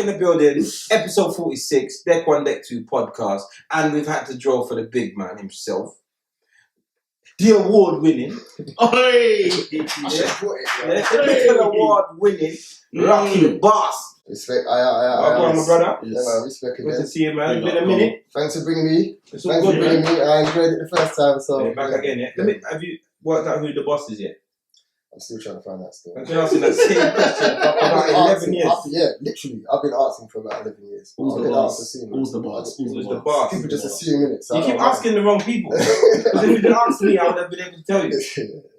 in the building, episode 46, Deck 1, Deck 2 podcast, and we've had to draw for the big man himself. The award-winning, the award-winning, Rocky the Boss. Respect, Welcome, my brother. Yeah, man, respect again. Good to see you, man. It's been a minute. Thanks for bringing me. It's all good, man. I enjoyed it the first time, so. Yeah, back again, yeah. Have you worked out who the boss is yet? I'm still trying to find that still. I've been asking that same question for about 11 years. Literally. I've been asking for about 11 years. Who's the boss? Who's the boss? People just assume in it. So you keep asking the wrong people. Because if you didn't ask me, I would have been able to tell you.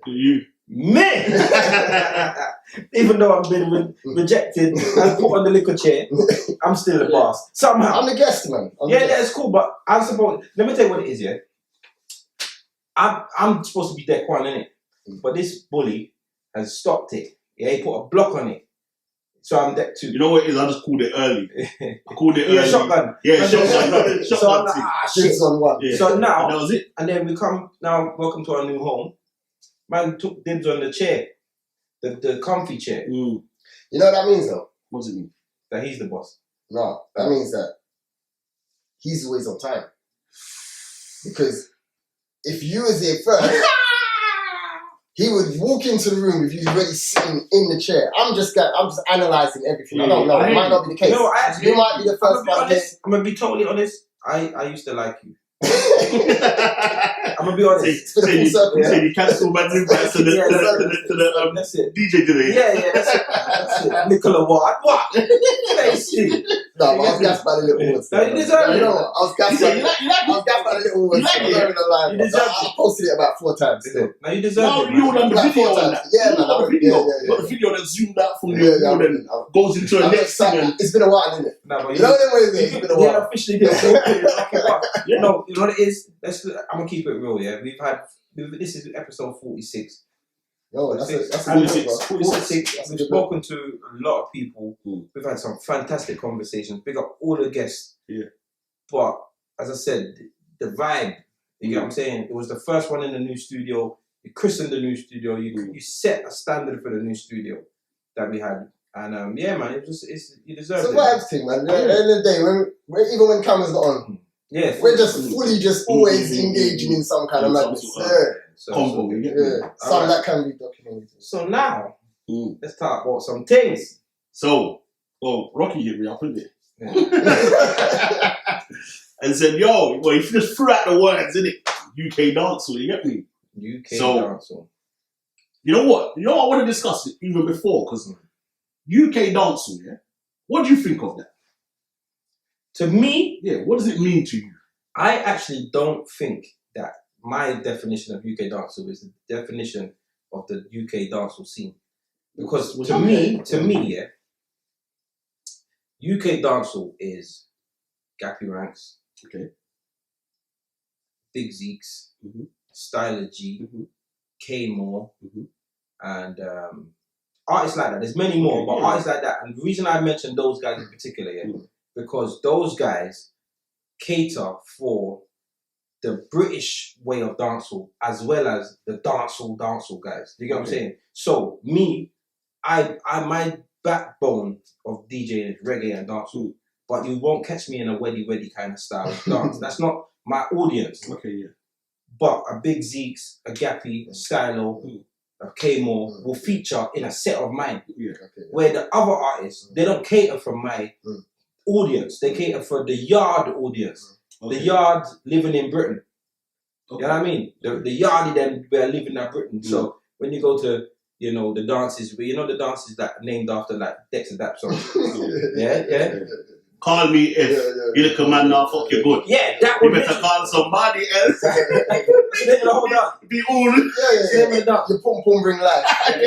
You. Me! Even though I've been rejected and put on the liquor chair, I'm still the boss. Somehow. I'm the guest, man. Yeah, it's cool, but I'm supposed. Let me tell you what it is, yeah? I'm supposed to be deck one, innit? But this bully has stopped it. Yeah, he put a block on it. So I'm deck two. You know what it is? I just called it early. I called it early. Yeah, shotgun. Yeah, shotgun. So I'm like, shit. On one. Yeah. So now, and that was it. And then we come, now, welcome to our new home. Man took dibs on the chair. The comfy chair. Mm. You know what that means, though? What does it mean? That he's the boss. No, that means that he's always on time. Because if you was there first, he would walk into the room if you was already sitting in the chair. I'm just analysing everything. I don't know. It might not be the case. No, you might be the first one there. I'm going to be totally honest. I used to like you. I'm gonna be honest. So you cancel my invite to the DJ today. Yeah, that's it. Nicola Ward. What? Basically. No, but I was gassed by the little words. No, you deserve it. You know what? I was gassed by the little words. You deserve it. I posted it about 4 times. No, you deserve it. You on the video on that. Yeah, man. Got the video that zoomed out from the audio and goes into a next thing. It's been a while, isn't it? No, but you know them ways. It's been a while. Yeah, officially did. No, you know what it is? I'm gonna keep it real, yeah. This is episode 46. No, that's 46. We've spoken to a lot of people. We've had some fantastic conversations. Big up all the guests. Yeah. But as I said, the vibe, you get what I'm saying? It was the first one in the new studio. You christened the new studio. You set a standard for the new studio that we had. And yeah, man, you deserve it. It's a vibes thing, man. At the end of the day, even when cameras not on, yeah, we're just fully always engaging in some kind of madness. Combo, Some that can be documented. So now, let's talk about some things. So, Rocky hit me up, didn't he? And said, yo, well, if you just threw out the words, innit? UK dancehall, you get me? UK dancehall. You know what? I want to discuss it even before, because UK dancehall, yeah? What do you think of that? To me, what does it mean to you? I actually don't think that my definition of UK dancehall is the definition of the UK dancehall scene. Because to me, UK dancehall is Gappy Ranks, Big Zeeks, Styler G, K-More, and artists like that. There's many more, but artists like that. And the reason I mentioned those guys in particular, because those guys cater for the British way of dancehall as well as the dancehall guys. Do you get what I'm saying? So me, I my backbone of DJing is reggae and dancehall, but you won't catch me in a weddy kind of style of dance. That's not my audience. But a Big Zeeks, a Gappy, a Stylo, a K-More will feature in a set of mine. Where the other artists, they don't cater for my audience. They cater for the yard audience. The yard living in Britain. You know what I mean? The yardie them were living in Britain. So when you go to, the dances, the dances that are named after like Dex Adapt songs. Yeah. Call me if you little man now fuck you good. Yeah, that would be. You better call somebody else. Hold on. Be all. Your pum bring life.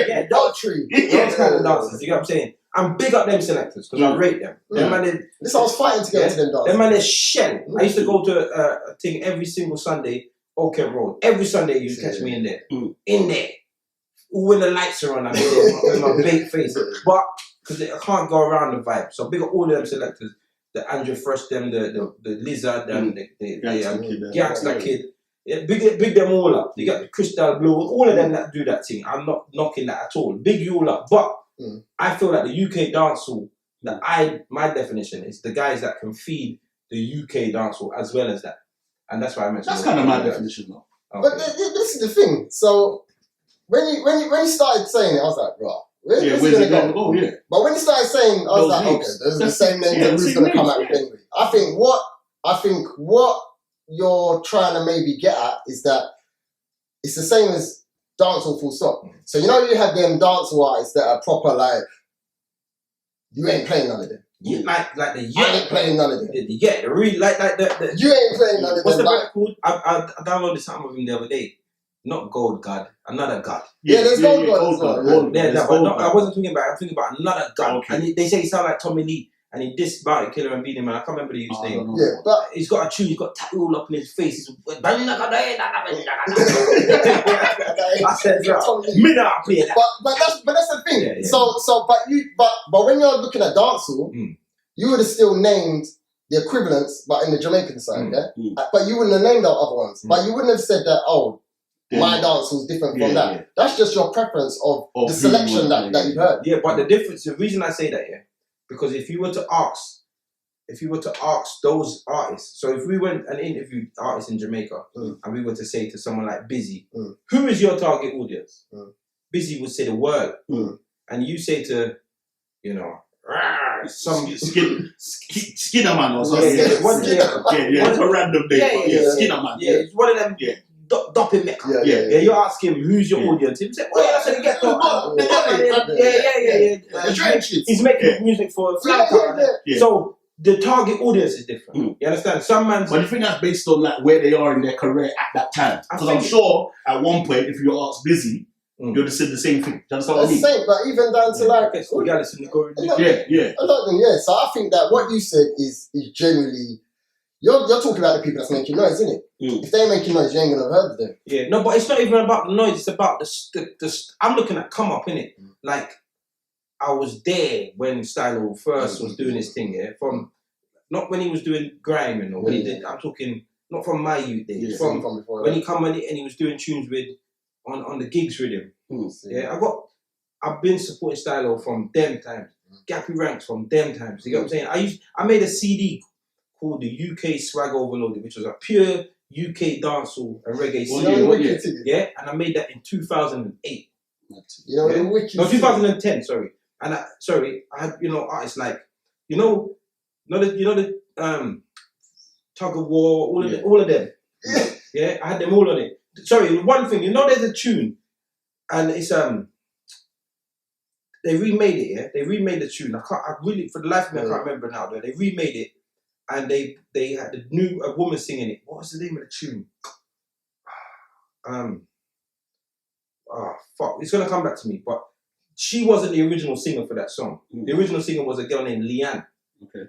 Yeah, dog tree. Those kind of dances, you get what I'm saying? And big up them selectors, because I rate them. Them man, this I was fighting to get to them dances. Them man, they're shell. I used to go to a thing every single Sunday, Old Kent Road. Every Sunday you catch me in there. In there. When the lights are on, I'm in there with my big face. But, because I can't go around the vibe. So big up all of them selectors. The Andrew Fresh, them, the Lizard, and the Gangsta Kid. Yeah, big them all up. You got the Crystal Blue, all of them that do that thing. I'm not knocking that at all. Big you all up. But I feel like the UK dancehall My definition is the guys that can feed the UK dancehall as well as that, and that's why I mentioned. That's kind of my definition, though. Okay. But this is the thing. So when you started saying it, I was like, bro, where's it gonna go? Yeah. But when you started saying, I was like, okay, those are the same names that who's gonna come out with anyway. I think what you're trying to maybe get at is that it's the same as dancehall full stop. So you have them dancehall artists that are proper like, you ain't playing none of them. Yeah, like the I ain't playing none of them. The really like the you ain't playing none of them. What's the record called? I downloaded something of him the other day. Not Gold God, another God. Yeah, there's Gold God as well. I wasn't thinking about it. I'm thinking about another God. Okay. And they say he sound like Tommy Lee. And he dissed Bounty Killer and beat him, and I can't remember the name. Yeah, but he's got a tune, he's got tattoo all up in his face. I said, bro, me not play that. But that's the thing. Yeah. So but when you're looking at dancehall, you would have still named the equivalents, but in the Jamaican side, But you wouldn't have named the other ones. But you wouldn't have said that, my dancehall's different from that. Yeah. That's just your preference of the selection that you've heard. Yeah, but the reason I say that, because if you were to ask those artists, so if we went and interviewed artists in Jamaica and we were to say to someone like Busy, who is your target audience? Busy would say the world. And you say to, some Skinner Man or something. It's a random name. Skinner Man. Yeah, it's one of them. Yeah. Dopping Mecca. Yeah. You ask him who's your audience. He say, "Well, that's how they get He's making music for Flanker. So the target audience is different. You understand? Some man. But you think that's based on like where they are in their career at that time? Because I'm sure at one point, if you ask Busy, you'd have said the same thing. Do you understand what I mean? Same, but even down to like, a lot of them. Yeah. So I think that what you said is generally. You're talking about the people that's making noise, isn't it? If they ain't making noise, you ain't gonna have heard of them. Yeah, no, but it's not even about the noise. It's about the I'm looking at come up, innit? Like I was there when Stylo first was doing his thing. Yeah, from not when he was doing grime, when he did. I'm talking not from my youth days. From before, when he come and he was doing tunes with on the gigs with him. Yeah, I've been supporting Stylo from them times. Gappy Ranks from them times. You get what I'm saying? I made a CD called the UK Swag Overloaded, which was a pure UK dancehall and reggae CD. Yeah, and I made that in 2008. Wicked. No, 2010. Sorry, and I had artists like the Tug of War, all of them. Yeah, I had them all on it. Sorry, one thing, there's a tune, and it's they remade it. Yeah, they remade the tune. For the life of me, I can't remember now. They remade it. And they had a woman singing it. What was the name of the tune? Fuck. It's gonna come back to me. But she wasn't the original singer for that song. The original singer was a girl named Leanne. Okay.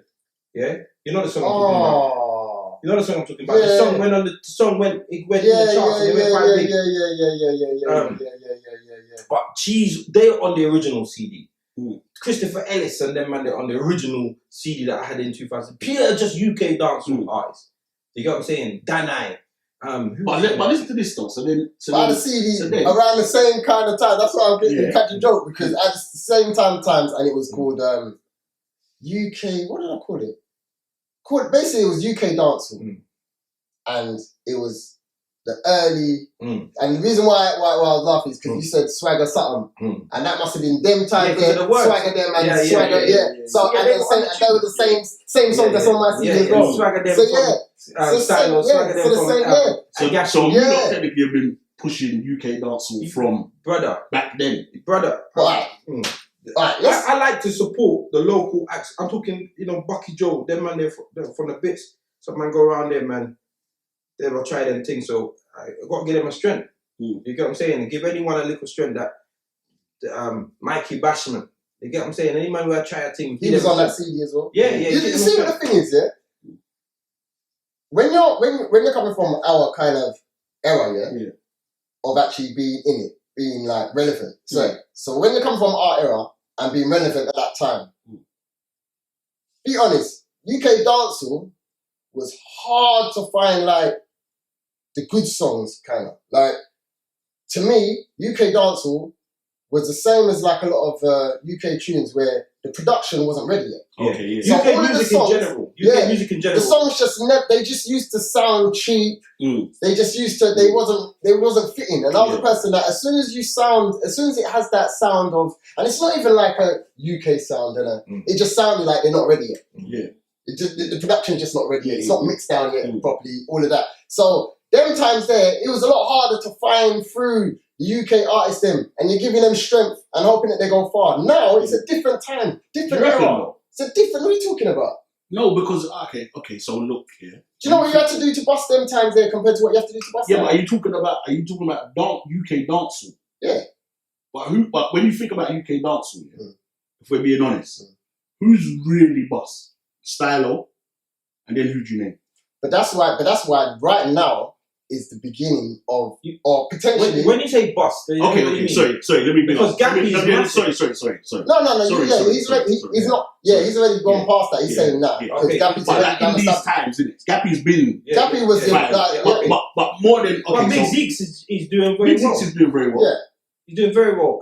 Yeah? You know the song I'm talking about? You know the song I'm talking about? The song went in the charts and it went quite big. But they're on the original CD. Christopher Ellis and them, man, they're on the original CD that I had in 2000. Pure just UK dancehall artists. You get what I'm saying? Danai. But listen to this though. So then the CD around the same kind of time. That's why I'm getting catching joke, because at the same times, and it was called UK. What did I call it? Basically, it was UK dancehall, and it was the early, and the reason why I was laughing is because you said Swagger something, and that must have been them time there, Swagger them and Swagger, So and they were the same song that's on my CD as well. Swagger them, So you not technically have been pushing UK dancehall from back then, Right. I like to support the local acts. I'm talking, Bucky Joe, them man, they're from the bits. Some man go around there, man. They will try them things, so I got to give them a strength. You get what I'm saying? And give anyone a little strength that Mikey Bashman. You get what I'm saying? Any man who had tried a thing. He was on that CD as well. Yeah. You see what the thing is, When you're coming from our kind of era, of actually being in it, being like relevant. So when you come from our era and being relevant at that time, be honest, UK dancehall was hard to find like the good songs, kind of. Like, to me, UK dancehall was the same as like a lot of UK tunes where the production wasn't ready yet. Okay, yeah. So UK all of the music songs- in general. UK music in The general. songs just they just used to sound cheap. They just used to they wasn't fitting. And I was a person that as soon as it has that sound of, and it's not even like a UK sound, it just sounded like they're not ready yet. Yeah. The production's just not ready yet. It's not mixed down yet properly, all of that. So them times there, it was a lot harder to find through the UK artists them, and you're giving them strength and hoping that they go far. Now it's a different time, different era. It's a different. What are you talking about? No, because okay. So look here. Do you know what you have to do to bust them times there compared to what you have to do to bust them? Yeah, but are you talking about UK dancehall? Yeah. But when you think about UK dancehall, if we're being honest, who's really boss? Stylo, and then who do you name? But that's why right now is the beginning of, or potentially. When you say boss, okay. Sorry. Let me be because Gappy is sorry. No. He's already gone past that. He's saying that. Okay. Gappy's But already like in these times, isn't it? Gappy's been. Gappy was but more than. Okay, but Big Zeeks is doing very Big well. Zeeks is doing very well. Yeah. He's doing very well.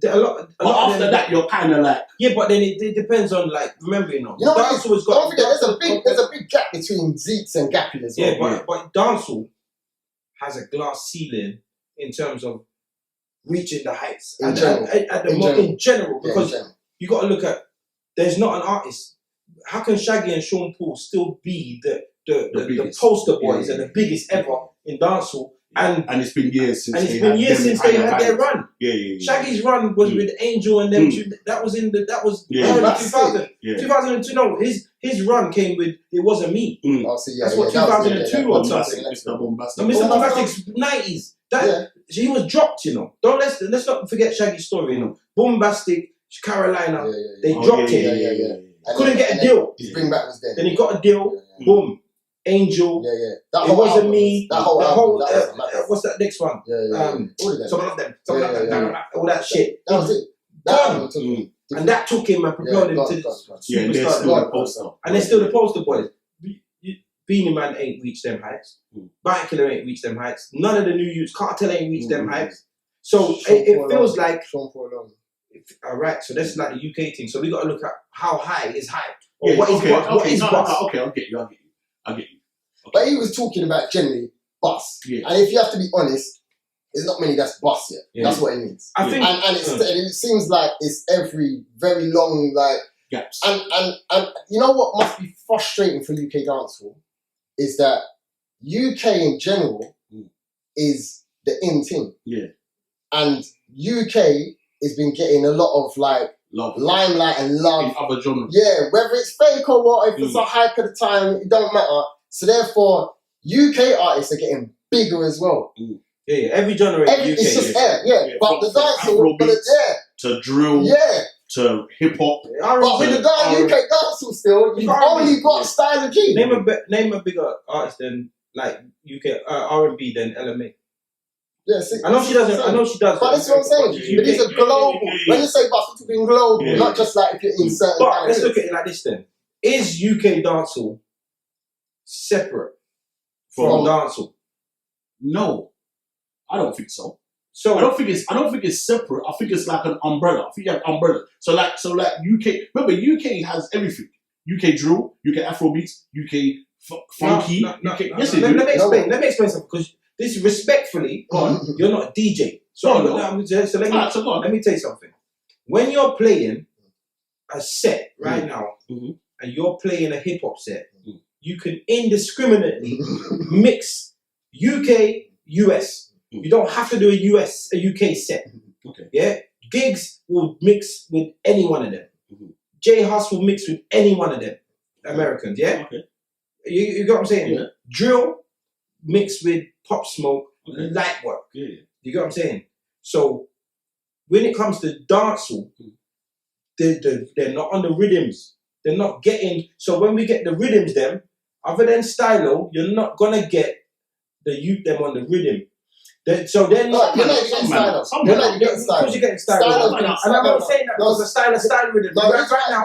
A lot after that, you're kind of like. Yeah, but then it depends on like remember You know what? Don't forget, there's a big gap between Zeeks and Gappy as well. Yeah, but dancehall has a glass ceiling in terms of reaching the heights in general. Because you got to look at there's not an artist. How can Shaggy and Sean Paul still be the poster boys and the biggest ever in dancehall? And it's been years since they had their run. Yeah. Shaggy's run was with Angel and them. That was early 2000. 2002. No, his run came with It Wasn't Me. That's what 2002 or something. Mr. Bombastic's 90s. He was dropped. Let's not forget Shaggy's story. Bombastic, Carolina. They dropped him. Couldn't get a deal. His bring back was there. Then he got a deal. Boom. Angel. That It Wasn't Me. That whole album. What's that next one? All of them. Some of them. All that shit. That was it. And that took him and propelled him to superstar. And they're still the poster boys. Beanie Man ain't reached them heights. Bite Killer ain't reached them heights. None of the new youths. Cartel ain't reached them heights. So it feels like. Alright, so that's like the UK thing. So we got to look at how high is high. Or what is boss. Okay, I'll get you. Okay. But he was talking about generally bus. Yeah. And if you have to be honest, there's not many that's bus yet. Yeah. That's what it means. I think, and it seems like it's every very long gaps. And you know what must be frustrating for UK dancehall is that UK in general is the in thing. Yeah. And UK has been getting a lot of limelight and love in other genres. Yeah, whether it's fake or what, if it's a hype at the time, it don't matter. So therefore, UK artists are getting bigger as well. Yeah, every genre in UK. It's just but the dancehall, to drill, to hip hop. But with the UK dancehall still, you've only got Stylo G. Name a bigger artist than like UK R&B than LMA. Yeah, see, I know she does. But that's what I'm saying. But these are global. When you say bus, we're talking global, not just like if you're in certain. But let's look at it like this then. Is UK dancehall separate from dancehall? No, I don't think so. I don't think it's separate. I think it's like an umbrella. I think you have umbrella. So like UK. Remember, UK has everything. UK drill, UK Afrobeats, UK funky. Let me explain something because. This respectfully, you're not a DJ. Let me tell you something. When you're playing a set right now, and you're playing a hip hop set, you can indiscriminately mix UK, US. You don't have to do a UK set. Okay. Yeah, Gigs will mix with any one of them. J Hus will mix with any one of them. Americans, yeah. Okay. You got what I'm saying? Yeah. Drill mixed with Pop Smoke, light work. Yeah. You get what I'm saying? So when it comes to dancehall, they're not on the rhythms. They're not getting. So when we get the rhythms, them other than Stylo, you're not gonna get the youth them on the rhythm. So they're not. You're not getting Stylo. You're not getting Stylo. Because you're getting Stylo. And I'm not saying that because the style rhythm. Right now,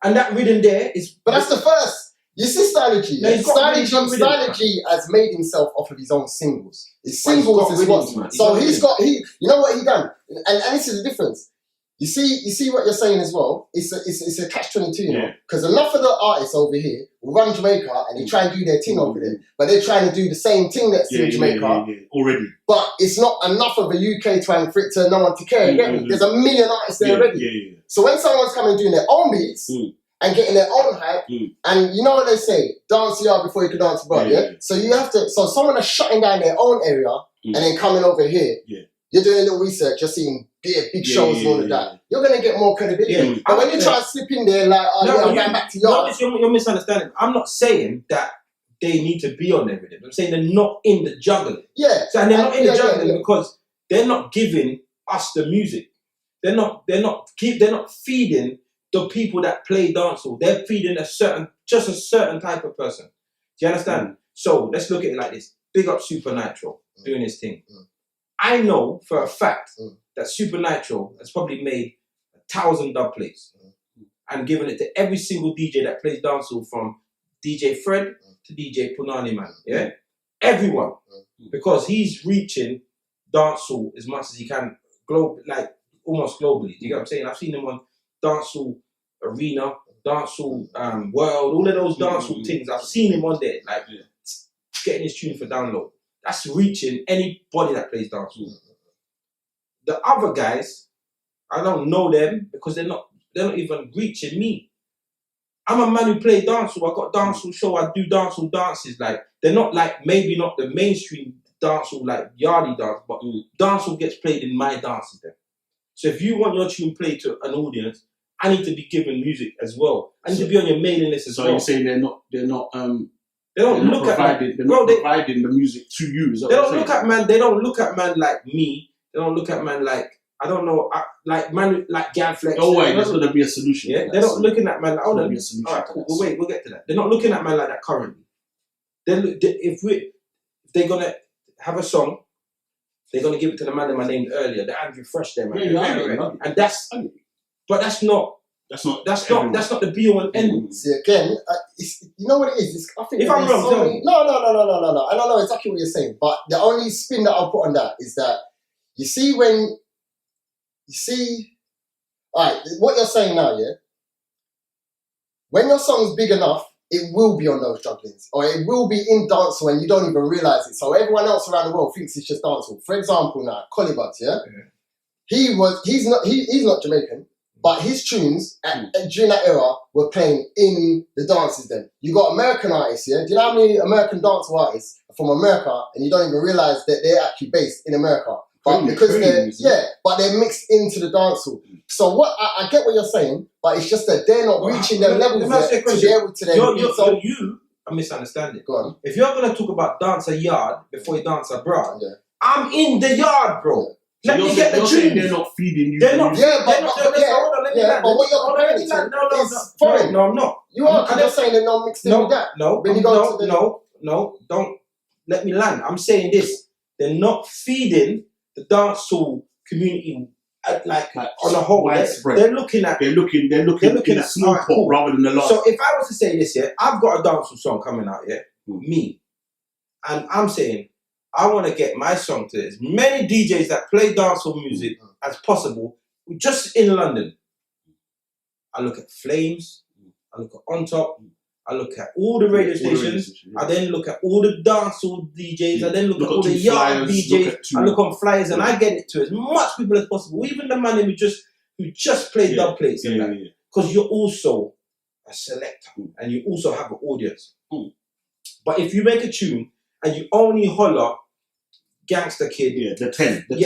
and that rhythm there is. But that's the first. You see Stylo G. Stylo G has made himself off of his own singles. His singles is what. So you know what he done? And this is the difference. You see what you're saying as well. It's a catch-22, you know, because enough of the artists over here will run Jamaica and they try and do their thing over there, but they're trying to do the same thing that's in Jamaica already. But it's not enough of a UK twang for it to no one to care. Get me? There's a million artists there already. So when someone's coming doing their own beats and getting their own hype, and you know what they say, dance yard before you can dance abroad, So you have to. So someone is shutting down their own area and then coming over here. You're doing a little research, you're seeing big shows and all of that. You're going to get more credibility. But when you try to slip in there like, I'm going back to yours. You're misunderstanding. I'm not saying that they need to be on their rhythm. I'm saying they're not in the juggling. So, and they're not in the juggling because they're not giving us the music. They're not feeding the people that play dancehall. They're feeding just a certain type of person. Do you understand? So let's look at it like this. Big up Super Nitro doing his thing. I know for a fact that Super Nitro has probably made 1,000 dub plates and given it to every single DJ that plays dancehall, from DJ Fred to DJ Punani Man. Yeah? Everyone. Because he's reaching dancehall as much as he can, almost globally. Do you get what I'm saying? I've seen him on Dancehall Arena, Dancehall World, all of those dancehall things. I've seen him on there, getting his tune for download. That's reaching anybody that plays dancehall. The other guys, I don't know them because they're not even reaching me. I'm a man who play dancehall. I got dancehall show. I do dancehall dances. They're not maybe not the mainstream dancehall yardie dance, but dancehall gets played in my dances then. So if you want your tune played to an audience, I need to be given music as well. I need to be on your mailing list as well. So you're saying they're not They don't providing the music to you. They don't look at man. They don't look at man like me. They don't look at man like, I don't know, man like Ganflex. Oh wait, there's gonna be a solution. Yeah, they're not looking at man like. Oh, be a solution. All right, cool. We'll get to that. They're not looking at man like that currently. If they're gonna have a song, they're gonna give it to the man that I named earlier, the Andrew Fresh there, man. And that's not the be all and end. See, again, you know what it is? I think if I'm wrong, tell me. No. I don't know exactly what you're saying, but the only spin that I'll put on that is that all right, what you're saying now, when your song's big enough, it will be on those jugglings, or it will be in dancehall and you don't even realise it. So everyone else around the world thinks it's just dancehall. For example, now, Collibuds, he's not Jamaican. But his tunes during that era were playing in the dances then. You got American artists, Do you know how many American dancehall artists are from America and you don't even realise that they're actually based in America? But because they're mixed into the dancehall. So what I get what you're saying, but it's just that they're not reaching their levels yet to be able to you are misunderstanding. Go on. If you're going to talk about dance a yard before you dance abroad, I'm in the yard, bro. Let me get the tune. They're not feeding you. They're not. But what you're comparing it to is foreign. No, I'm not. You are, because you're saying they're not mixed in with that. No, don't let me land. I'm saying this. They're not feeding the dancehall community on a whole. They're looking at a small pot rather than the large. So if I was to say this, I've got a dancehall song coming out, me, and I'm saying, I want to get my song to as many DJs that play dancehall music as possible, just in London. I look at Flames, I look at On Top, I look at all the radio stations, I then look at all the dancehall DJs, I then look at all the yard DJs, I look on flyers, and I get it to as much people as possible, even the man who just play dub plates and that. Because you're also a selector, and you also have an audience. But if you make a tune, and you only holler Gangster Kid, the 10 the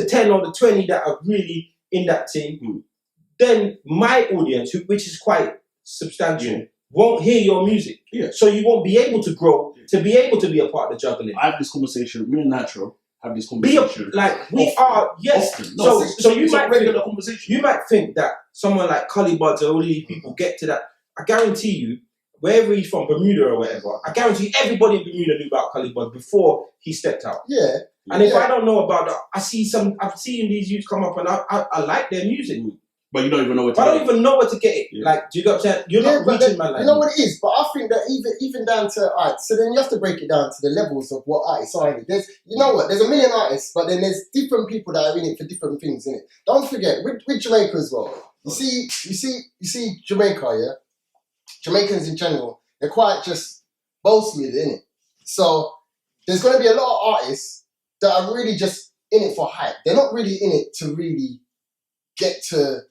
10 or the 20 that are really in that team, then my audience, which is quite substantial, won't hear your music. So you won't be able to grow to be able to be a part of the juggling. I have this conversation, me and Natural have this conversation. So you might regular conversation. You might think that someone like Collibuds or all these people get to that. I guarantee you, wherever he's from, Bermuda or whatever, I guarantee everybody in Bermuda knew about Collibuds before he stepped out. And if I don't know about that, I've seen these youths come up and I like their music. But you don't even know where to I get don't even know where to get it. Yeah. Like, do you get what I'm saying? You're Yeah, not but reaching then, man like you know me. what it is? But I think that even down to alright, so then you have to break it down to the levels of what artists are in it. There's, you know what? There's a million artists, but then there's different people that are in it for different things, in it. Don't forget with Jamaica as well. You see Jamaica, yeah. Jamaicans in general, they're quite just boastful, innit? So there's going to be a lot of artists that are really just in it for hype. They're not really in it to really get to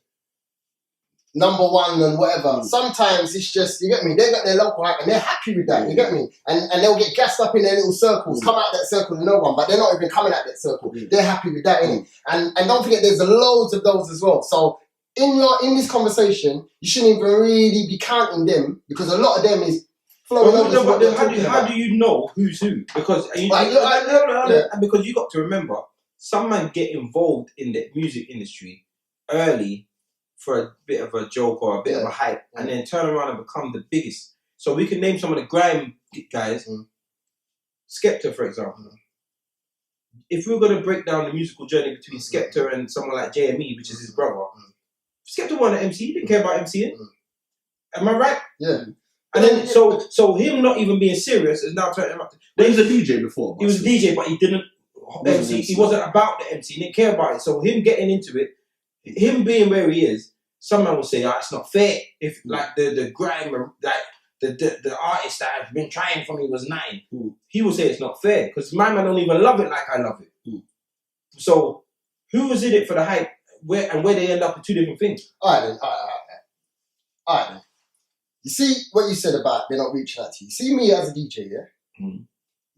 number one and whatever. Sometimes it's just, you get me, they got their local hype and they're happy with that, you get me? And they'll get gassed up in their little circles, come out that circle to no one, but they're not even coming out that circle. They're happy with that, innit? And don't forget, there's loads of those as well. So in this conversation, you shouldn't even really be counting them, because a lot of them is flowing over. How do you know who's who? Because because you got to remember, some man get involved in the music industry early for a bit of a joke or a bit of a hype, and then turn around and become the biggest. So we can name some of the grime guys. Skepta, for example. If we were going to break down the musical journey between Skepta and someone like JME, which is his brother, Skepta wanted MC. He didn't care about MCing. Am I right? Yeah. And then so him not even being serious is now turning him up. He was a DJ before. He was a DJ, but he didn't MC. He wasn't about the MC. He didn't care about it. So him getting into it, him being where he is, someone will say, it's not fair. If like the grime, like the artist that has been trying for me was 9, he will say it's not fair because my man don't even love it like I love it. So who was in it for the hype? Where they end up with 2 different things. All right then. You see what you said about they're not reaching out to you. See me as a DJ, yeah? You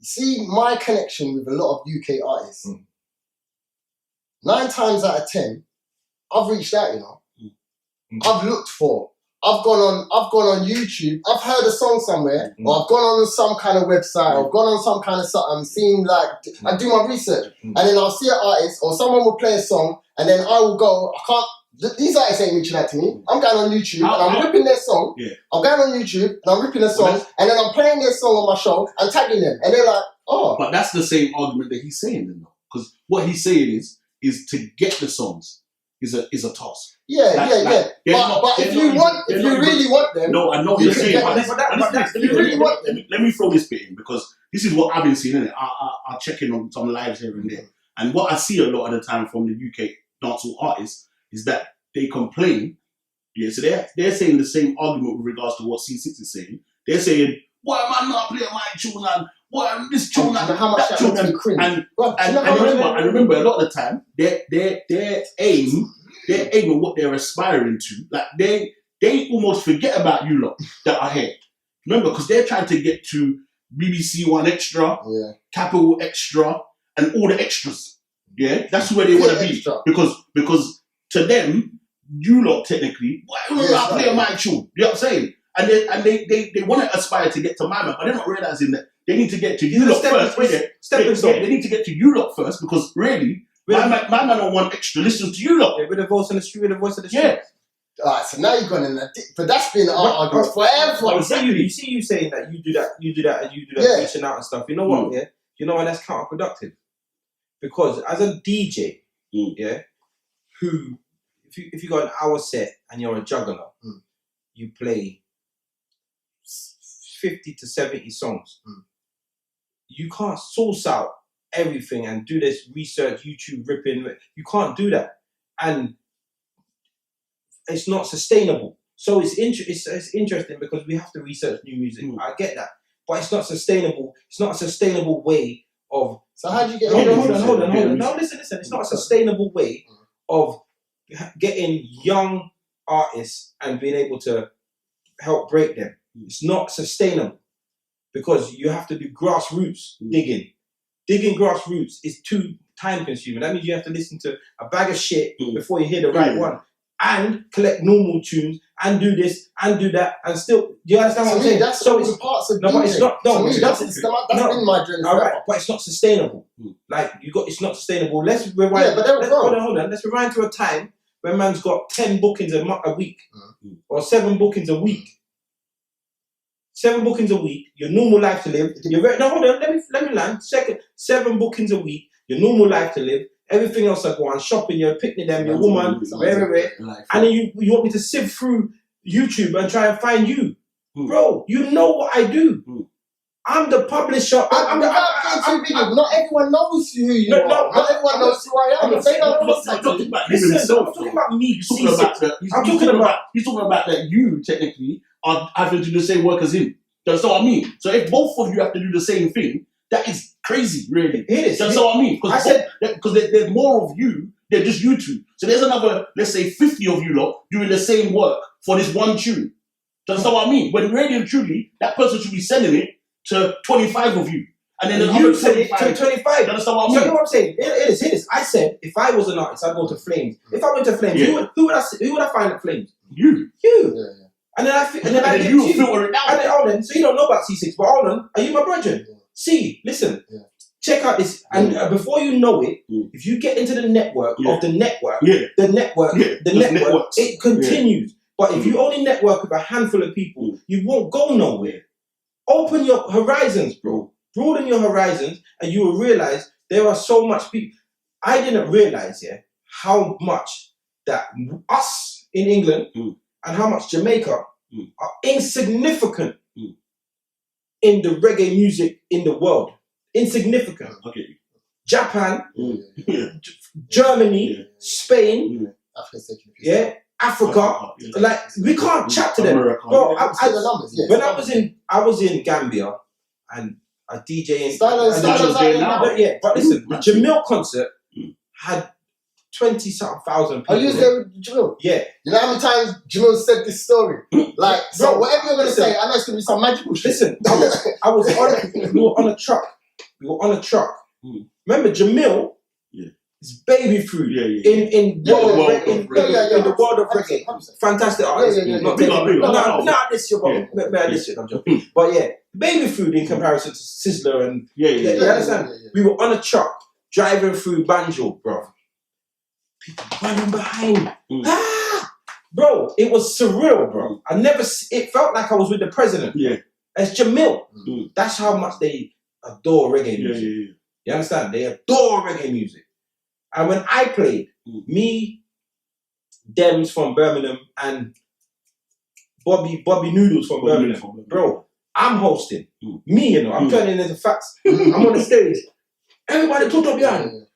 see my connection with a lot of UK artists. 9 times out of 10, I've reached out, you know. I've looked for. I've gone on YouTube. I've heard a song somewhere, or I've gone on some kind of website, or I've gone on some kind of something, seen like, I do my research, and then I'll see an artist, or someone will play a song, and then I will go, these artists ain't reaching out to me. I'm going on YouTube, and I'm ripping their song. I'm going on YouTube, and I'm ripping their song, and then I'm playing their song on my show, and tagging them, and they're like, oh. But that's the same argument that he's saying, then, though. Because what he's saying is to get the songs is a task. Yeah. But if you really want them, no, I know what you're saying. Let me throw this bit in, because this is what I've been seeing, innit? I check in on some lives here and there, and what I see a lot of the time from the UK dancehall artists is that they complain. Yeah, so they're saying the same argument with regards to what C6 is saying. They're saying, why am I not playing my tune and why am this tune and how much that makes me cringe. And I remember a lot of the time their aim and what they're aspiring to, like they almost forget about you lot that are here. Remember, because they're trying to get to BBC One Extra, Capital Extra, and all the extras. Yeah, that's where they want to be. Because to them, you lot technically, why am I not playing my tune? You know what I'm saying? And they want to aspire to get to my man, but they're not realizing that they need to get to you lot first. They need to get to you lot first, because really, my man on One Extra listens to you lot. With the voice of the street, Yeah. Alright, so now you're going in that, but that's been our argument forever. You see you saying that you do that, reaching out and stuff. You know what? Yeah, you know why that's counterproductive? Because as a DJ, who if you got an hour set and you're a juggler, you play 50 to 70 songs. You can't source out everything and do this research, YouTube ripping. You can't do that, and it's not sustainable. So it's interesting because we have to research new music. I get that, but it's not sustainable. It's not a sustainable way of. So how do you get? Hold on. No, listen. It's not a sustainable way of getting young artists and being able to help break them. It's not sustainable because you have to do grassroots digging. Digging grassroots is too time consuming. That means you have to listen to a bag of shit before you hear the right one, and collect normal tunes and do this and do that and still. Do you understand what I'm saying? That's so it's parts of. No, but it's not. No, that's been my journey. All right, but it's not sustainable. Like it's not sustainable. Let's rewind. Yeah, but hold on. Let's rewind to a time when man's got 10 bookings a week or 7 bookings a week. 7 bookings a week, your normal life to live. No, hold on, let me land. 7 bookings a week, your normal life to live. Everything else I go on shopping, you're picking them, your woman, where. And then you want me to sift through YouTube and try and find you. Bro, you know what I do. I'm the publisher. Not everyone knows who you are. Not everyone knows who I am. I'm talking about me. He's talking about that you technically are having to do the same work as him. That's what I mean. So if both of you have to do the same thing, that is crazy, really. It is. That's what I mean. Because there's more of you than just you two. So there's another, let's say, 50 of you lot doing the same work for this one tune. That's what I mean. When really and truly, that person should be sending it to 25 of you. And then you said it to 25. That's what I mean. So you know what I'm saying? It is. I said, if I was an artist, I'd go to Flames. If I went to Flames, who would I find at Flames? You. Yeah. And then I get you. Filter it out. And then, hold on. So you don't know about C6, but hold on. Are you my brethren? See, listen. Check out this. And before you know it, if you get into the network of the network, the network, it continues. But if you only network with a handful of people, you won't go nowhere. Open your horizons, bro. Broaden your horizons, and you will realize there are so much people. I didn't realize, how much that us in England and how much Jamaica are insignificant in the reggae music in the world. Insignificant. Okay. Japan, Germany, Spain, Africa. Like we can't chat to them. Bro, when I was in Gambia and a DJ but listen, the Jamil concert had 20-something thousand people. Are you there with Jamil? Yeah. You know how many times Jamil said this story? Like, so bro, whatever you're gonna say, I know it's gonna be some magical shit. Listen, I was we were on a truck. Remember Jamil? It's baby food in the world of reggae. Fantastic artist. I'm joking. But yeah, baby food in comparison to Sizzler and you understand? We were on a truck driving through Banjo, bro. People running behind. Bro, it was surreal, bro. It felt like I was with the president. It's Jamil. That's how much they adore reggae music. You understand? They adore reggae music. And when I played, me, Dems from Birmingham, and Bobby Noodles from Birmingham, bro, I'm hosting. Me, I'm turning into facts. I'm on the stage. Everybody put up behind.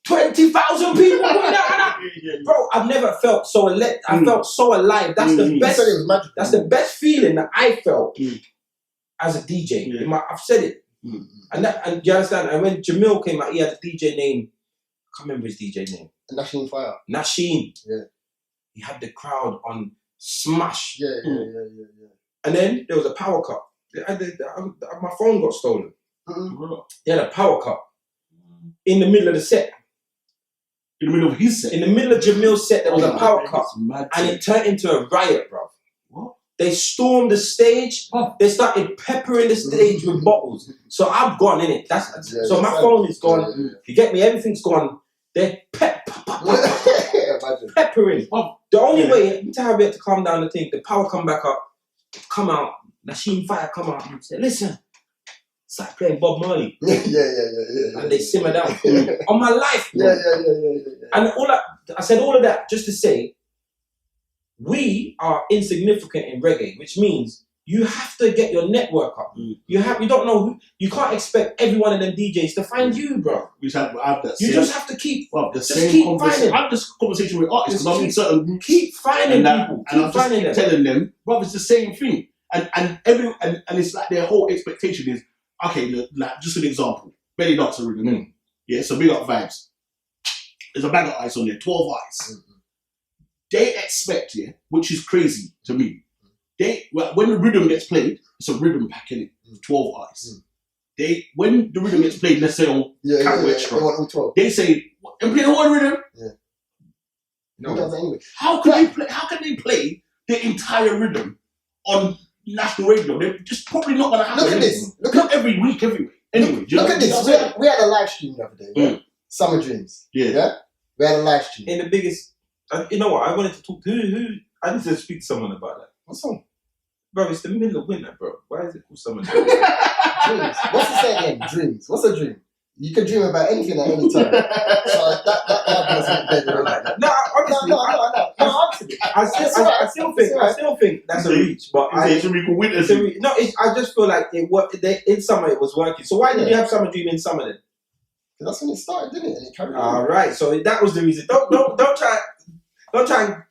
20,000 people going out. Bro, I've never felt so I felt so alive. That's the best. That's the best feeling that I felt as a DJ. I've said it. And you understand? And when Jamil came out, he had a DJ name. I can't remember his DJ name. Nasheen Fire. Nasheen. Yeah. He had the crowd on smash. Yeah. And then there was a power cut. My phone got stolen. They had a power cut in the middle of the set. In the middle of his set? In the middle of Jamil's set, there was a power cut. And it turned into a riot, bro. What? They stormed the stage. They started peppering the stage with bottles. So I've gone in it. So my phone is gone. You get me? Everything's gone. They're peppering. The only way to have it to calm down the thing, the power come back up, come out, Nasheen Fire come out and say, listen, start playing Bob Marley. And they simmer down. On my life, bro. And I said all of that just to say, we are insignificant in reggae, which means you have to get your network up. You don't know who. You can't expect every one of them DJs to find you, bro. We have that. You just have to keep. Finding. I have this conversation with artists because I'm in certain groups. Keep finding people. And I'm just telling them, bro, it's the same thing. And it's like their whole expectation is, okay, like just an example, belly dancer rhythm. Yeah, so big up vibes. There's a bag of ice on there, 12 ice. They expect, which is crazy to me. When the rhythm gets played, it's a rhythm pack in it, 12 ice. When the rhythm gets played, let's say on Extra, they say, and play the whole rhythm. No. How can they play the entire rhythm on national radio? They're just probably not gonna happen. Look at this. Not every week. Anyway, look at this. We had a live stream the other day. Summer Dreams. Yeah. We had a live stream. In the biggest. You know what? I wanted to talk to who. I need to speak to someone about that. What song? Bro, it's the middle of winter, bro. Why is it called Summer Dreams? Dreams. What's it say again? Dreams. What's a dream? You can dream about anything at any time. So that argument's a bit better. like that. No, honestly, I still think that's a reach, but it should be called winter dream. no, I just feel like it worked. In summer it was working. So why did you have summer dream in summer then? Because that's when it started, didn't it? And it carried on. All right, so that was the reason. Don't try and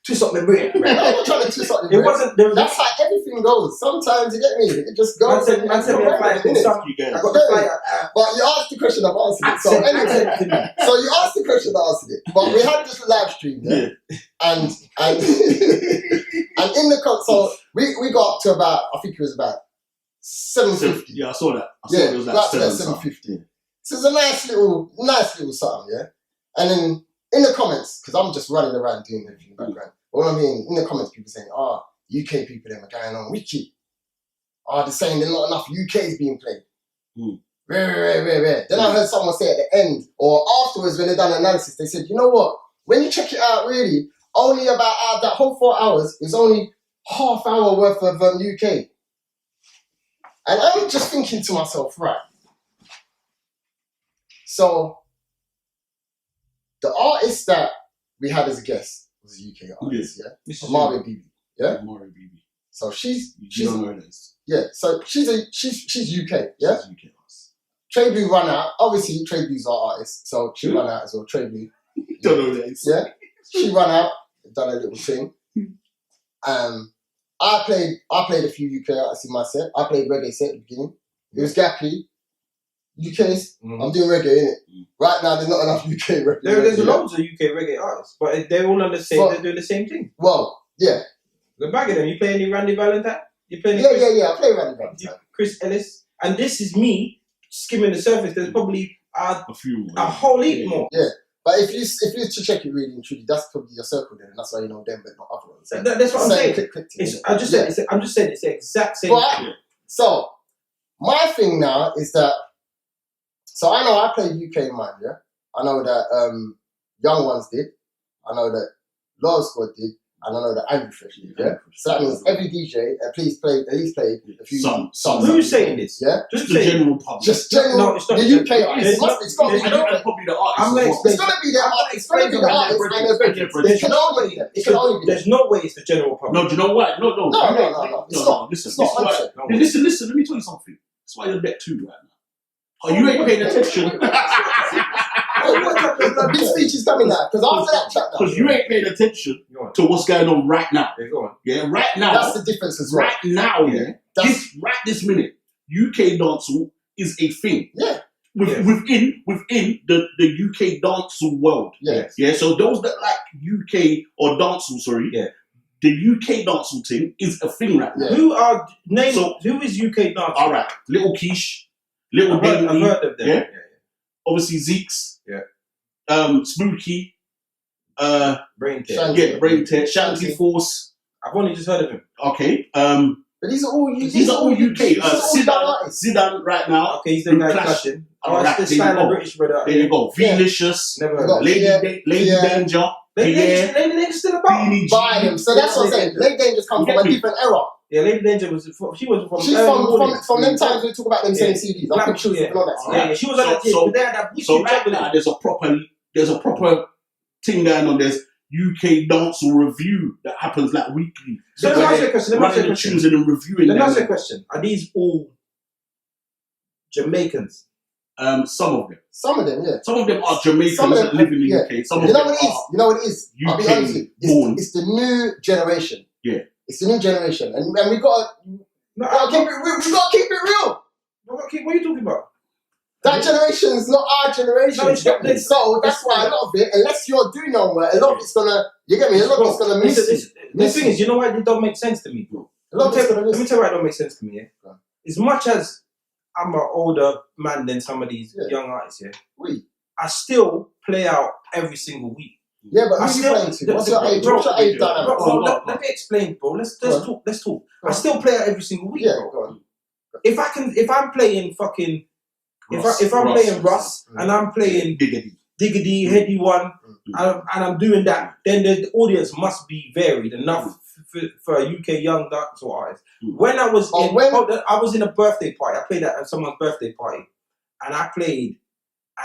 twist up my brain. I'm not trying to twist up your brain. It wasn't. That's how everything goes. Sometimes you get me. It just goes. I got the flight. But you asked the question, I've answered it. So anyway, so you asked the question, I answered it. But we had this live stream, and and in the console, we got up to about, I think it was about 7:50. Yeah, I saw that. It was like 7:50. So it's a nice little something, yeah. And then in the comments, because I'm just running around doing everything in the background. All I mean, in the comments, people saying, UK people them are going on wiki. They're saying there's not enough UK's being played. Rare. Then I heard someone say at the end or afterwards when they done analysis, they said, you know what? When you check it out, really, only about that whole 4 hours is only half hour worth of UK. And I'm just thinking to myself, right. So the artist that we had as a guest was a UK artist, Marvin Beebe. Yeah? Marvin Beebe. So she's don't know this. Yeah, so she's UK, yeah? She's UK artist. Trey Blue run out. Obviously, Trey Blue's our artist, so she run out as well. Trey Blue. Don't know this. Yeah? She run out, done a little thing. I played a few UK artists in my set. I played reggae set at the beginning. It was Gappy. UK's, I'm doing reggae, innit? Right now, there's not enough UK reggae. There's loads of UK reggae artists, but they're all on the same. They're doing the same thing. Well, yeah. The bag of them. You play any Randy Valentine? You play any? Yeah. I play Randy Valentine. Chris Ellis, and this is me skimming the surface. There's probably a few more. A whole heap more. Yeah. But if you to check it really and truly, that's probably your circle then, and that's why you know them, but not other ones. That's what I'm saying. I'm just saying it's the exact same. So my thing now is that. So I know I played UK in mine, yeah? I know that Young Ones did. I know that Loyal Squad did. And I know that Andrew Fresh did, yeah? So that means every DJ at least played a few... Some. Who's saying this? Yeah? Just the general public. Just general... No, it's not the UK artists. It's got to be... Probably the artists. It's going to be the artists. It's going to be the artists and their bridges. It can only be... There's no way it's the general public. No, do you know why? No. No. It's not. Listen, let me tell you something. That's why you're bet 2 right now. Oh, you ain't paying attention. The big speech is coming now. Because after that chat now. Because you ain't paying attention to what's going on right now. Yeah, right now. That's the difference as well. Right now, this minute, UK dancehall is a thing. Yeah. Within the UK dancehall world. Yeah. So those that like UK or dancehall, the UK dancehall thing is a thing right now. Who is UK dancehall? All right, Little Quiche. I've heard of them. Yeah. Obviously Zeke's. Yeah. Spooky. Brain Tear. Brain Tear. Shanty Force. I've only just heard of him. Okay. But these are all UK. Zidane right now. Okay, he's the guy clashing. Alright, the style of British brother. There you go. Velicious. Never heard of Lady Danger. Lady Danger's still about. Buy him. So that's what I'm saying. Lady Danger's come from a different era. Yeah, Lady Danger was from them times we talk about them same CDs. I think she was on that. She was on that. So right now there's a proper thing going on. There's UK dancehall review that happens like weekly. So let me ask you a question. Running the tunes and reviewing. Let me ask you a question. Are these all Jamaicans? Some of them. Some of them, yeah. Some of them are Jamaicans that live in the UK. Some of them are You know what it is? I'll be honest with you. It's the new generation. Yeah. It's the new generation, and we gotta keep it real. We gotta keep it real. What are you talking about? That generation is not our generation. No, so that's why a lot of it, unless you're doing your work, a lot of it's gonna. You get me? A lot of it's gonna miss. The thing is, you know why it don't make sense to me, bro? Let me tell you why it don't make sense to me. Yeah. As much as I'm an older man than some of these young artists, I still play out every single week. Yeah, but who are you playing to? What's your age? What's your age dynamic? Let me explain, bro. Let's talk. I still play out every single week, bro. Go on. If I'm playing fucking, if I'm playing Russ and I'm playing Diggity, Heady One, and I'm doing that, then the audience must be varied enough for a UK young dancehall artist. When I was I was in a birthday party. I played at someone's birthday party, and I played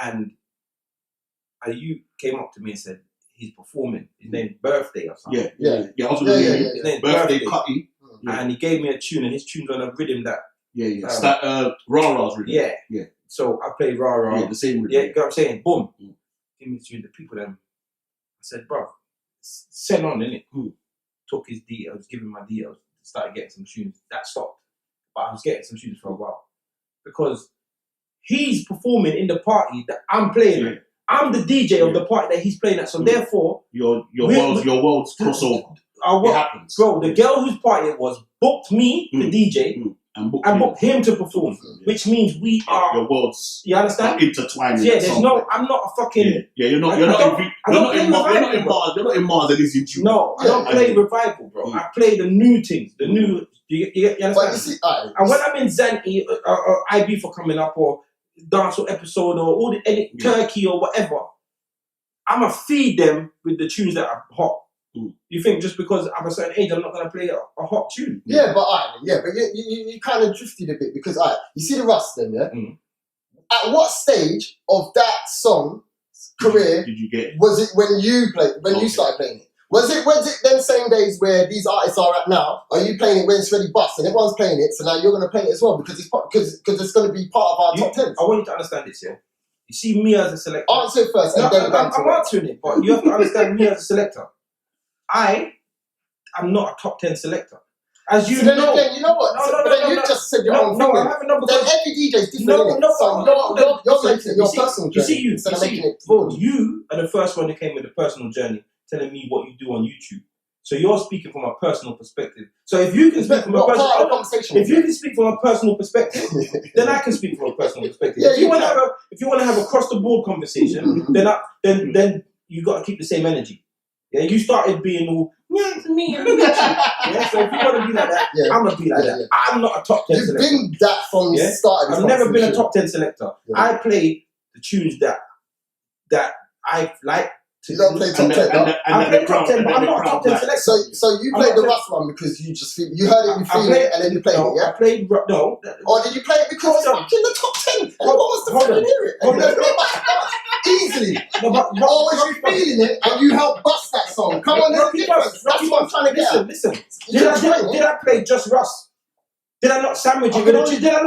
and you came up to me and said he's performing. His name's Birthday or something. Yeah. I was gonna His name's Birthday Cutty. And he gave me a tune, and his tune's on a rhythm that. It's that Rah-Rah's rhythm. Yeah. So I played Rah-Rah. Yeah, the same rhythm. Yeah, you know what I'm saying? Boom. Give me the tune. The people then. I said, bro, send on, innit? Took his details, give him my details, started getting some tunes. That stopped. But I was getting some tunes for a while. Because he's performing in the party that I'm playing at. I'm the DJ of the party that he's playing at. So therefore, your world's crossover. It happens. Bro, the girl whose party it was booked me, the DJ, and booked him to perform. Which means we are your worlds. You understand? Intertwined. Yeah, there's no. I'm not a fucking. You're not in Mars and he's in tune. No, I don't play revival, bro. I play the new things, the new. You understand? But you see, and when I'm in Zanti or IB for coming up or Dancehall episode or any Turkey or whatever, I'ma feed them with the tunes that are hot. You think just because I'm a certain age, I'm not gonna play a hot tune? Yeah, but you kind of drifted a bit because you see the Rust then, yeah. At what stage of that song career did you get? Was it when you you started playing it? Was it them same days where these artists are at now? Are you playing it when it's ready bust and everyone's playing it? So now you're gonna play it as well because it's gonna be part of our top 10s. I want you to understand this, yeah. You see me as a selector. Answer it first, and then I'm answering it, but you have to understand me as a selector. I am not a top 10 selector. As you know. Again, you know what? You just said your own thing. Then every DJ is different. You're making your personal journey. You are the first one who came with a personal journey, telling me what you do on YouTube. So you're speaking from a personal perspective. So if you can speak from a personal perspective, then I can speak from a personal perspective. If you want to have a across the board conversation, then you got to keep the same energy. Yeah, you started being all to me. So if you want to be like that, I'm gonna be like that. I'm not a top 10 selector. You've been that from the start. I've never been a top 10 selector. I play the tunes that I like. You don't play top 10. I play top 10, but I'm not a top 10 selector. So you played the Rust one because you just you heard it, you feel it, and then you played it. Yeah. I played no. Or did you play it because it's fucking the top 10? Everyone wants to fucking hear it. Easily. Or was you feeling it and you helped bust that song? Come on, there's a difference. That's what I'm trying to get at. Listen. Did I play just Rust? Did I not sandwich it with a tune? Did I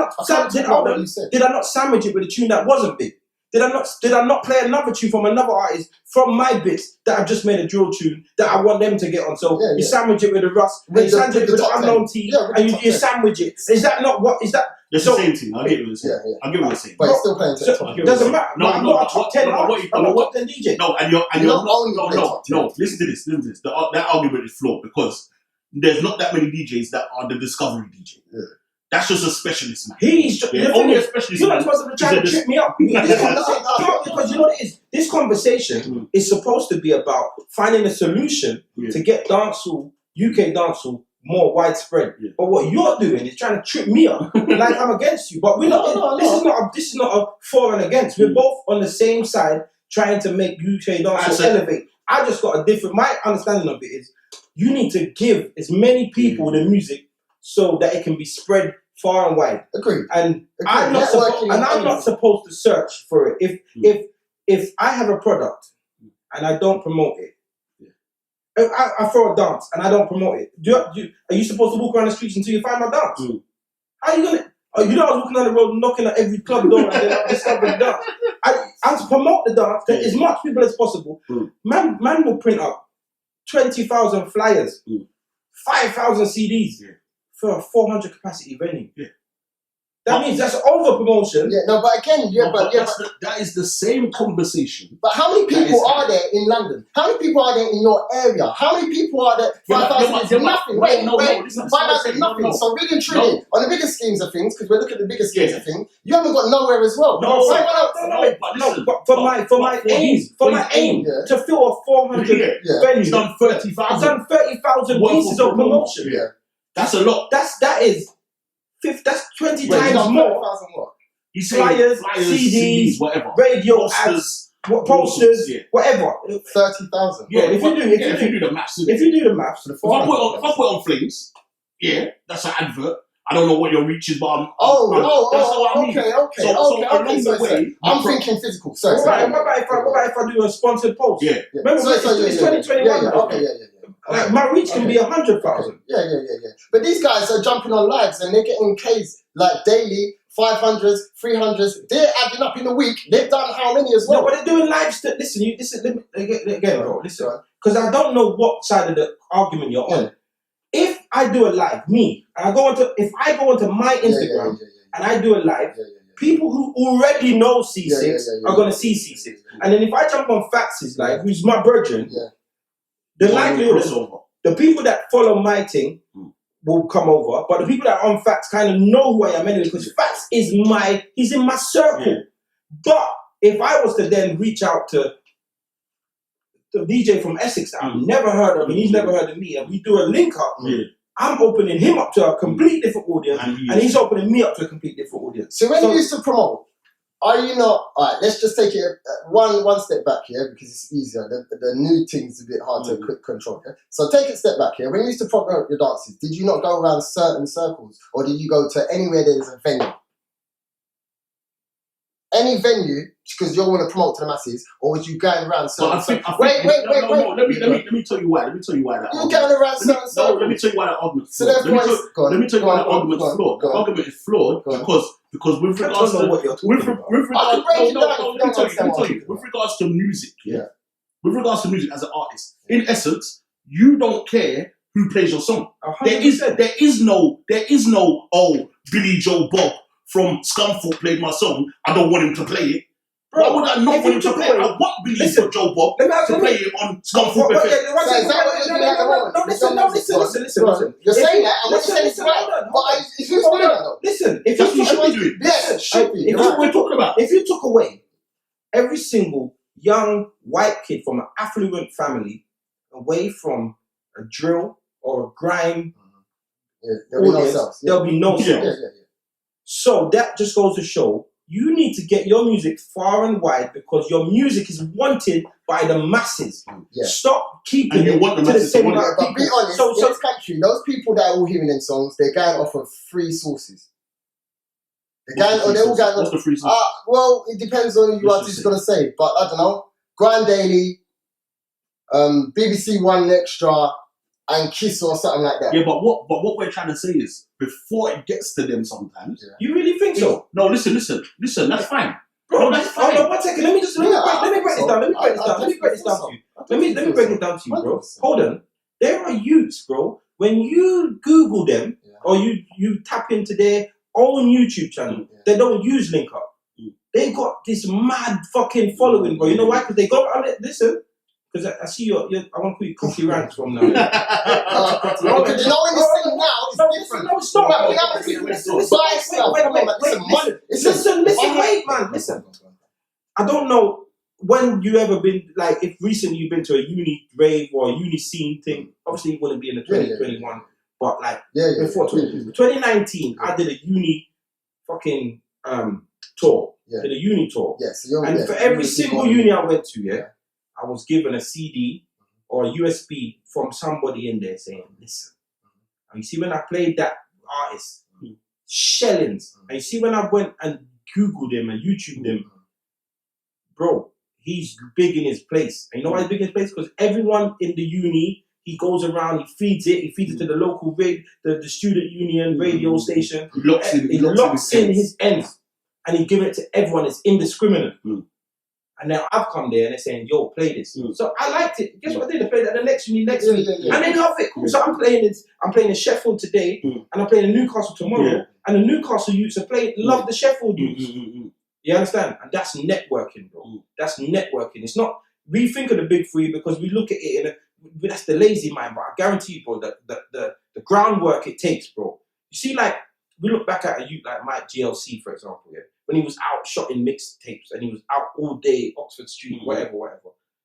not sandwich it with a tune that wasn't big? Did I not play another tune from another artist from my bits that I've just made a drill tune that I want them to get on? So you sandwich it with the Rust, you sandwich it with the unknown T, and you sandwich it. Is that not what? Is that? It's the same thing. I'll give you the same. I'll give you the same. But you're still playing top 10. Doesn't matter. No, I'm not a top 10. I'm not a top 10 DJ. No, and you're not. Listen to this. That argument is flawed because there's not that many DJs that are the discovery DJ. Yeah. That's just a specialist, man. He's only a specialist. You're not supposed to try to trip me up. Because you know what it is? This conversation is supposed to be about finding a solution to get dancehall, UK dancehall, more widespread. But what you're doing is trying to trip me up like I'm against you. But we're not. This is not a for and against. We're both on the same side trying to make UK dancehall elevate. I just got a different. My understanding of it is you need to give as many people the music so that it can be spread far and wide. Agreed. And I'm not supposed to search for it. If I have a product and I don't promote it, I throw a dance and I don't promote it. Are you supposed to walk around the streets until you find my dance? How are you gonna? I was walking down the road knocking at every club door and then I discovered the dance. I to promote the dance to as much people as possible. Man will print up 20,000 flyers, 5,000 CDs for a 400 capacity venue. That means that's over promotion. But again, that is the same conversation. But how many people are there in London? How many people are there in your area? How many people are there? 5,000 is nothing. 5,000 is nothing. So really and truly, on the bigger schemes of things, because we're looking at the bigger schemes of things, you haven't got nowhere as well. But for my aim to fill a 400 venue, I've done 30,000. I've done 30,000 pieces of promotion. That's a lot. That is 20 times more. You say flyers, CDs, whatever, radio posters, whatever. 30,000. If you do the maths. If you do the maths, if I put on Flames, that's an advert. I don't know what your reach is, but that's what I mean. Okay. So along the way, I'm thinking physical. Sorry. What about if I do a sponsored post? Yeah. Remember, it's 2021. Okay. Like, my reach can be 100,000. Yeah. But these guys are jumping on lives and they're getting Ks like daily, 500s, 300s. They're adding up in a week. They've done how many as well? No, but they're doing lives. Listen, again, bro. Listen, because I don't know what side of the argument you're on. If I do a live, if I go onto my Instagram and I do a live, people who already know C6 are gonna see C6. And then if I jump on Fax's live, who's my virgin, the likelihood is the people that follow my thing will come over, but the people that are on Fax kind of know who I am anyway, because Fax is he's in my circle. But if I was to then reach out to the DJ from Essex that I've never heard of and he's never heard of me, and we do a link up, I'm opening him up to a complete different audience, and he's opening me up to a complete different audience. So when you used to promote, are you not, all right, let's just take it one step back here, because it's easier. The new thing's a bit hard to control. Yeah? So take it a step back here. When you used to promote your dances, did you not go around certain circles, or did you go to anywhere there's a venue? Any venue, because you want to promote to the masses, or was you going around certain circles? Wait. Let me tell you why. Let me tell you why that. You're going around certain circles. Let me tell you why that argument. So let me tell you why that argument is flawed. The argument is flawed because with regards to with regards to music, with regards to music as an artist, in essence, you don't care who plays your song. 100%. There is no Billy Joe Bob from Scunthorpe played my song. I don't want him to play it. Bro, why would I not want him to play it? I want Billy Joe Bob to play it on Scunthorpe. Listen. You're saying that, and what you're saying is right. But who's doing that though? Listen, if that's what should be doing. Yes, should be. That's what we're talking about. If you took away every single young white kid from an affluent family away from a drill or a grime audience, there'll be no sales. So that just goes to show you need to get your music far and wide, because your music is wanted by the masses. Stop keeping it to the same amount of people. But be honest, in this country, those people that are all hearing them songs, they're going off of free sources. They're all going What's the free source? Well, it depends on who you artist is going to say. But I don't know. Grand Daily, BBC One Extra, and Kiss or something like that. Yeah, but what we're trying to say is, before it gets to them sometimes... You really think so? No, listen, that's fine. Bro, that's fine. Hold on, 1 second, let me break this down. Let me break this down to you. Let me break it down to you, bro. Hold on. There are youths, bro, when you Google them, or you tap into their own YouTube channel, they don't use Link Up. They got this mad fucking following, bro. You know why? Because they go on it, listen. Because I see I want to put you coffee ranks from now. You know when you sing now, it's different. No, it's not. Listen. I don't know when you ever been, like, if recently you've been to a uni rave or a uni scene thing. Obviously, it wouldn't be in the 2021, but like before 2019, I did a uni fucking tour. Did a uni tour. And for every single uni I went to, I was given a CD or a USB from somebody in there saying, listen. And you see when I played that artist, shellings. And you see when I went and Googled him and YouTubed him, bro, he's big in his place. And you know why he's big in his place? Because everyone in the uni, he goes around, he feeds it to the local the student union radio station. He locks in his ends. And he gives it to everyone. It's indiscriminate. And now I've come there and they're saying, yo, play this. So I liked it. Guess what I did? I played it at the next week. And they love it. Cool. So I'm playing in Sheffield today, and I'm playing in Newcastle tomorrow. And the Newcastle youths love the Sheffield youths. You understand? And that's networking, bro. That's networking. It's not, we think of the big three because we look at it that's the lazy mind, but I guarantee you, bro, the groundwork it takes, bro. You see, like, we look back at a youth like Mike GLC, for example, when he was out shotting mixtapes and he was out all day, Oxford Street, whatever.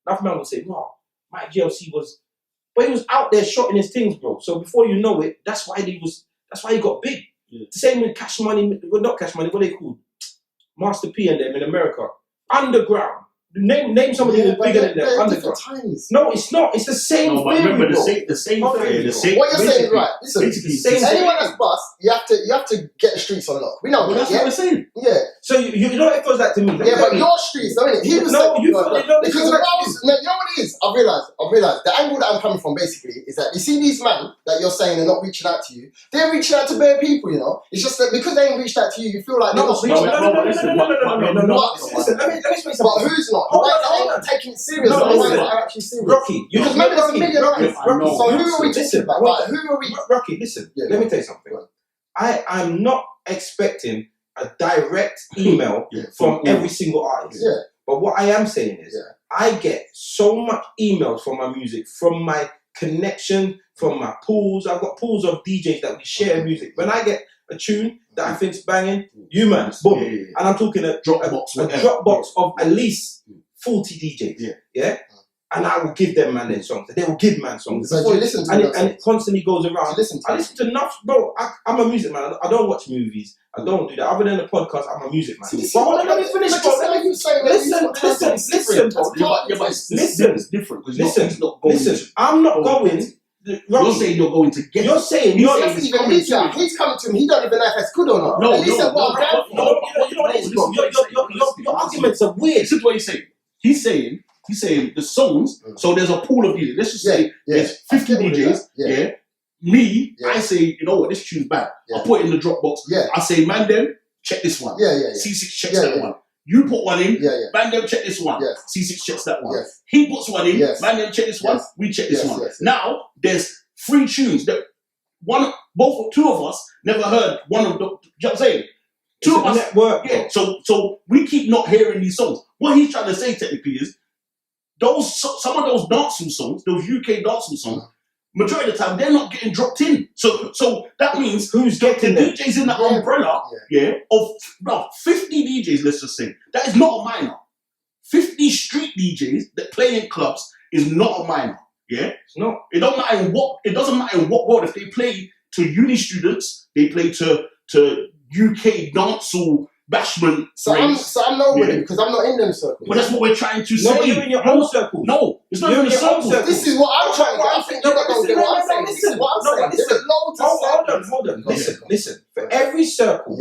Nothing man would say, wow, Mike GLC but he was out there shotting his things, bro. So before you know it, that's why he got big. The same with Cash Money, well, not Cash Money, what are they called? Master P and them in America. Underground. Name somebody who's bigger than them. Different times. No, it's not. It's the same No, but theory, remember bro. the same Okay. theory. The same. What you're saying is right. Listen, basically, anyone that's bust, you have to get the streets on lock. We know Well, that. that's what we're saying. Yeah. So you know it feels like to me. Yeah, but your streets, I mean, he was No, saying, you feel it, no, because it's if I like was, no, you know what it is? I've realised the angle that I'm coming from basically is that you see these men that you're saying are not reaching out to you, they're reaching out to bare people, you know? It's just that because they ain't reached out to you, you feel like they're not reaching out to you. No. Listen, let me explain something. But who's not? The Hold ones on, that hold ain't taking it serious, No, the ones listen. that are actually serious. Rocky, Because remember, there's a million others. Rocky, So who are we talking about? Like, who are we? Rocky, listen. Yeah, let me tell you something. I'm not expecting a direct email from every single artist. Yeah. But what I am saying is, I get so much emails from my music, from my connection, from my pools. I've got pools of DJs that we share music. When I get a tune that I think's banging, you man, boom. And I'm talking a Dropbox of at least 40 DJs. Yeah? And I will give them man their songs. They will give man songs. So do you listen to and it constantly goes around. I listen to enough, bro. I'm a music man. I don't watch movies. I don't do that. Other than the podcast, I'm a music man. But hold on, let me finish, bro. Listen. It's different because Listen. not going. Listen. I'm not going. You're saying you're going to get. You're saying He's coming to him. He don't even know if it's good or not. No, you know what it is, bro. Your arguments are weird. This is what he's saying. He's saying the songs. So there's a pool of DJs. Let's just say there's 50 DJs. Yeah. Me, I say, you know what, this tune's bad. I put it in the Dropbox. I say, man, them check this one. C6 checks that one. You put one in. Man, them check this one. C6 checks that one. He puts one in. Man, them check this one. We check this one. Now there's 3 tunes that two of us never heard one of the. You know what I'm saying? Two of us. Network, So we keep not hearing these songs. What he's trying to say technically is some of those dancehall songs, those UK dancehall songs, majority of the time they're not getting dropped in. So that means who's getting the DJs in that umbrella, of 50 DJs, let's just say, that is not a minor. 50 street DJs that play in clubs is not a minor. Yeah? It's not. It doesn't matter in what world. If they play to uni students, they play to UK dancehall bashment. So I'm not with it because I'm not in them circles. But that's what we're trying to say. No, you're in your own circle. No, it's not in your circle. This is what I'm trying to get. I think you're not going to get what I'm saying. This is what I'm saying. There's loads of circles. Hold on. Listen. For every circle,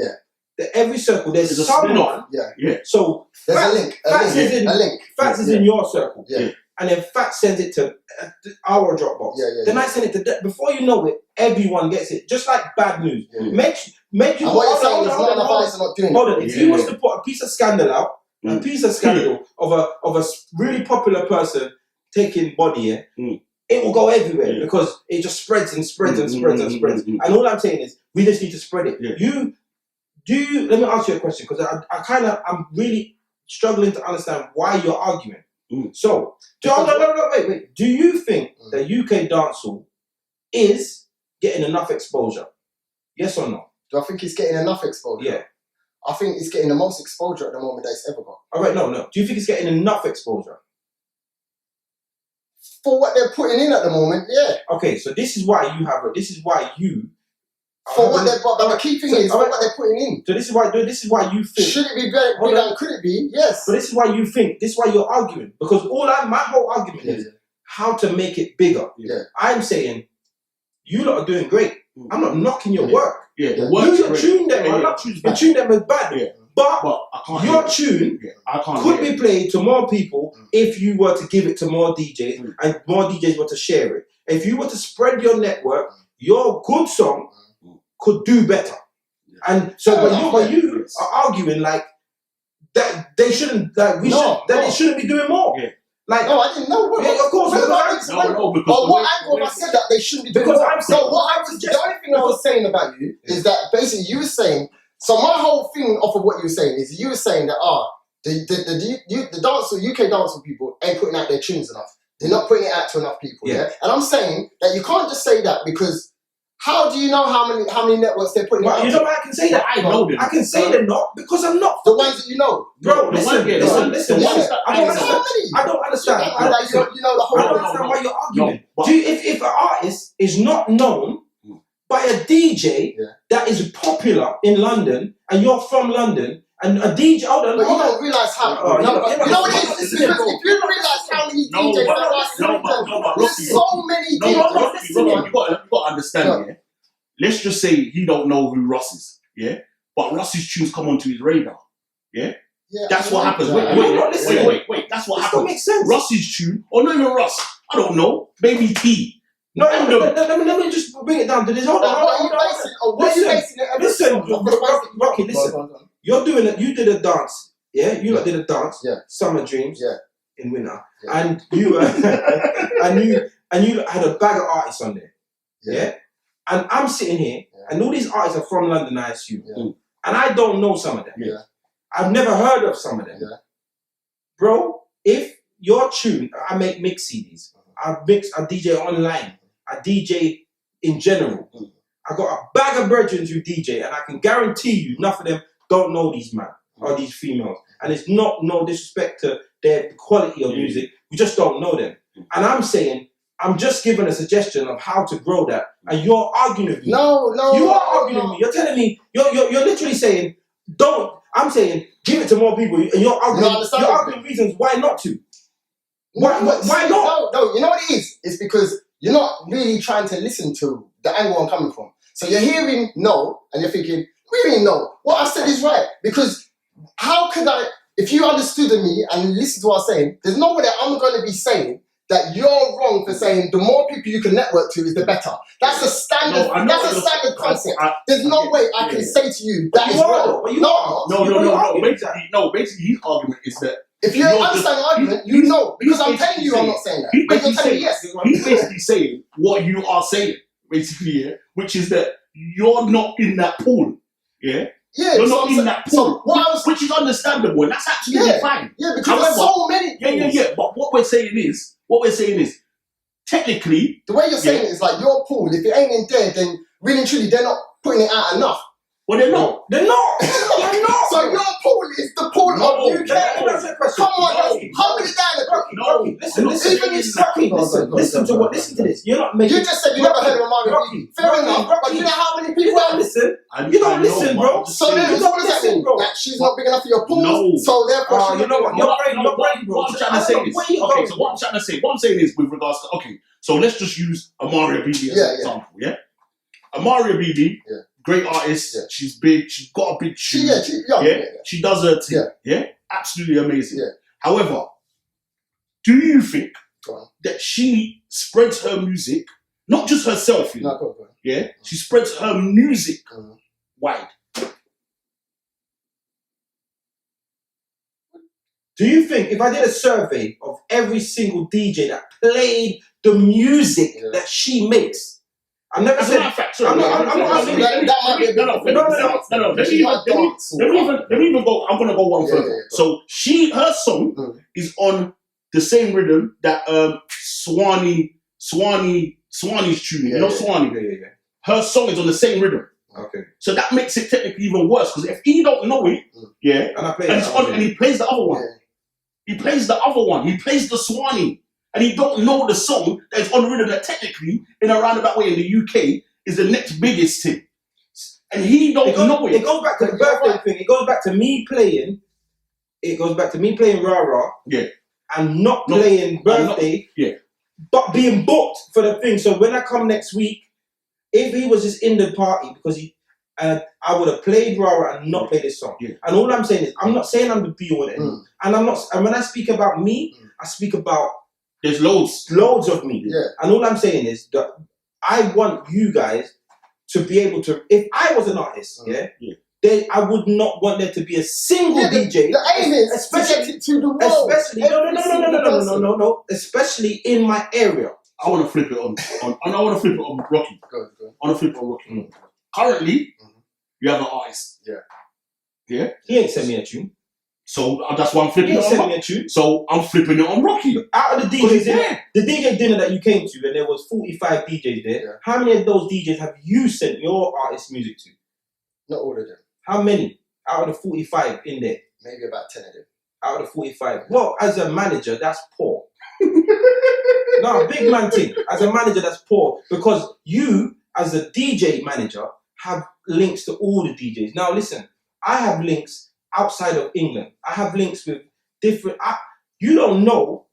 there's someone. So there's a link. Fats is in your circle. And then Fats sends it to our Dropbox. Then I send it to before you know it, everyone gets it. Just like bad news. Make you. And what you're saying is none of us are not doing it. Hold on. If you was to put a piece of scandal out, a piece of scandal of a really popular person taking body, it will go everywhere because it just spreads and spreads and spreads and spreads. And all I'm saying is we just need to spread it. Let me ask you a question because I'm really struggling to understand why you're arguing. So, wait. Do you think that UK dancehall is getting enough exposure? Yes or no? Do I think it's getting enough exposure? Yeah. I think it's getting the most exposure at the moment that it's ever got. All right, no. Do you think it's getting enough exposure? For what they're putting in at the moment, yeah. Okay, so this is why you have it. This is why you. But the key thing is what they're putting in. So this is why you think. Should it be bigger and could it be? Yes. But this is why you think. This is why you're arguing because my whole argument is how to make it bigger. I'm saying you lot are doing great. I'm not knocking your work. Your tune them is bad. But your tune could be played to more people if you were to give it to more DJs and more DJs were to share it. If you were to spread your network, your good song could do better. And so but you are arguing like that they shouldn't they shouldn't be doing more. Like, no, I didn't know. Of course, but what angle have I said that they shouldn't be doing more? The only thing I was saying about you is that basically you were saying. So my whole thing off of what you were saying is you were saying that the dancehall, UK dancehall people ain't putting out their tunes enough. They're not putting it out to enough people. Yeah. And I'm saying that you can't just say that because how do you know how many networks they're putting out? You know why I can say that? I know them. I can say they're not because I'm not. The ones that you know. Bro, listen. I don't understand. I don't understand why you're arguing. If an artist is not known by a DJ that is popular in London and you're from London And a DJ, hold on. But you don't realise how. You know what it is? It's because if you realise how many DJs there's so many DJs. You got to understand, yeah? Let's just say he don't know who Ross is, yeah? But Ross's tunes come onto his radar, yeah? That's what happens. Wait. That's what happens. Makes sense. Ross's tune, or not even Ross, I don't know, Baby T. No, let me just bring it down to this. Hold on. What are you basing it? Listen, Rocky, listen. You're doing it. You did a dance, yeah. You did a dance, Summer Dreams, in winter, and you and you had a bag of artists on there, yeah. And I'm sitting here, and all these artists are from London, I assume, and I don't know some of them. I've never heard of some of them, bro. If your tune, I make mix CDs, I DJ online, I DJ in general. I got a bag of brethren who DJ, and I can guarantee you, enough of them don't know these men or these females, and it's not no disrespect to their quality of music. We just don't know them, and I'm saying I'm just giving a suggestion of how to grow that, and you're arguing with me. No, you are arguing with me. You're telling me you're literally saying don't. I'm saying give it to more people, and you're arguing reasons why not to. Why not? No, you know what it is? It's because you're not really trying to listen to the angle I'm coming from. So you're hearing no, and you're thinking, what do you mean no? What I said is right. Because how could I, if you understood me and listened to what I'm saying, there's no way that I'm going to be saying that you're wrong for saying the more people you can network to is the better. That's a standard. That's a standard concept. There's no way I can say to you that is wrong. No. Basically, his argument is that if you understand the argument, you know. Because I'm telling you, I'm not saying that. But you're telling me yes. He's basically saying what you are saying, basically, yeah, which is that you're not in that pool, yeah. Yeah, you're not in that pool, which is understandable, and that's absolutely fine. Yeah, because there's so many. Yeah. But what we're saying is, technically, the way you're saying it is like your pool. If it ain't in there, then really and truly, they're not putting it out enough. Well, they're not. They're not. So your pool is the pool of UK. Come on, hold it down. Listen to this. You're not making. You just said you never heard of Mario Rocky. Fair enough, but you know how many people don't listen. You don't listen, bro. So then, what does that mean? That she's not big enough for your pool. No. So therefore, you know what? Your brain, bro. What I'm trying to say is, okay. So what I'm saying is, with regards to, okay, so let's just use Amaria BB as an example. Yeah. Amaria BB. Great artist, she's big, she's got a big tune. She does her thing. Yeah, absolutely amazing. However, do you think that she spreads her music, not just herself, you know? She spreads her music wide. Do you think if I did a survey of every single DJ that played the music that she makes? I've never said that. I'm not asking that might be a bit of no. Let me even go. I'm gonna go one further. So her song is on the same rhythm that Swani's tune. You know Swani. Her song is on the same rhythm. Okay. So that makes it technically even worse because if he don't know it, and he plays the other one, he plays the other one. He plays the Swani. And he don't know the song that is on the rhythm that technically, in a roundabout way in the UK, is the next biggest thing. And he don't know it. It goes back to the birthday thing. It goes back to me playing. It goes back to me playing Rara. Yeah. And not playing birthday. But being booked for the thing. So when I come next week, if he was just in the party because I would have played Rara and not played this song. Yeah. And all I'm saying is, I'm not saying I'm the be-all and end. And when I speak about me, I speak about. There's loads of me. Yeah. And all I'm saying is that I want you guys to be able to, if I was an artist, then I would not want there to be a single DJ. The aim is especially to the world. Especially, no. Especially in my area. I want to flip it on Rocky. Go. I want to flip it on Rocky. Currently, you have an artist. Yeah? He ain't sent me a tune. So that's why I'm flipping it on Rocky. So I'm flipping it on Rocky. Out of the DJs there, the DJ dinner that you came to, and there was 45 DJs there. How many of those DJs have you sent your artist music to? Not all of them. How many out of the 45 in there? Maybe about 10 of them. Out of the 45. Well, as a manager, that's poor. No, big man thing. As a manager, that's poor because you, as a DJ manager, have links to all the DJs. Now, listen, I have links outside of England. I have links with different. You don't know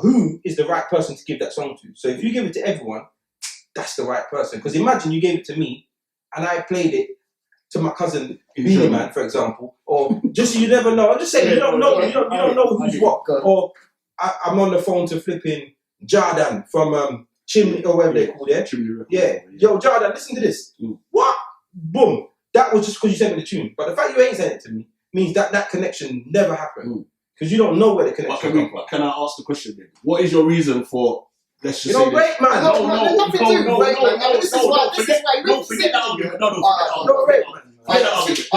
who is the right person to give that song to. So if you give it to everyone, that's the right person. Because imagine you gave it to me, and I played it to my cousin Beanie Man, for example, or just you never know. I'm just saying you don't know. You don't know who's what. Or I'm on the phone to flipping Jordan from Chimney or whatever they call it. Yeah. Yo, Jordan, listen to this. What? Boom. That was just because you sent me the tune. But the fact you ain't sent it to me means that connection never happened. Because you don't know where the connection comes from. Can I ask the question then? What is your reason for, let's just say rate, man. Nothing to do with rate, man. This is why don't forget that argument. No, rate, man.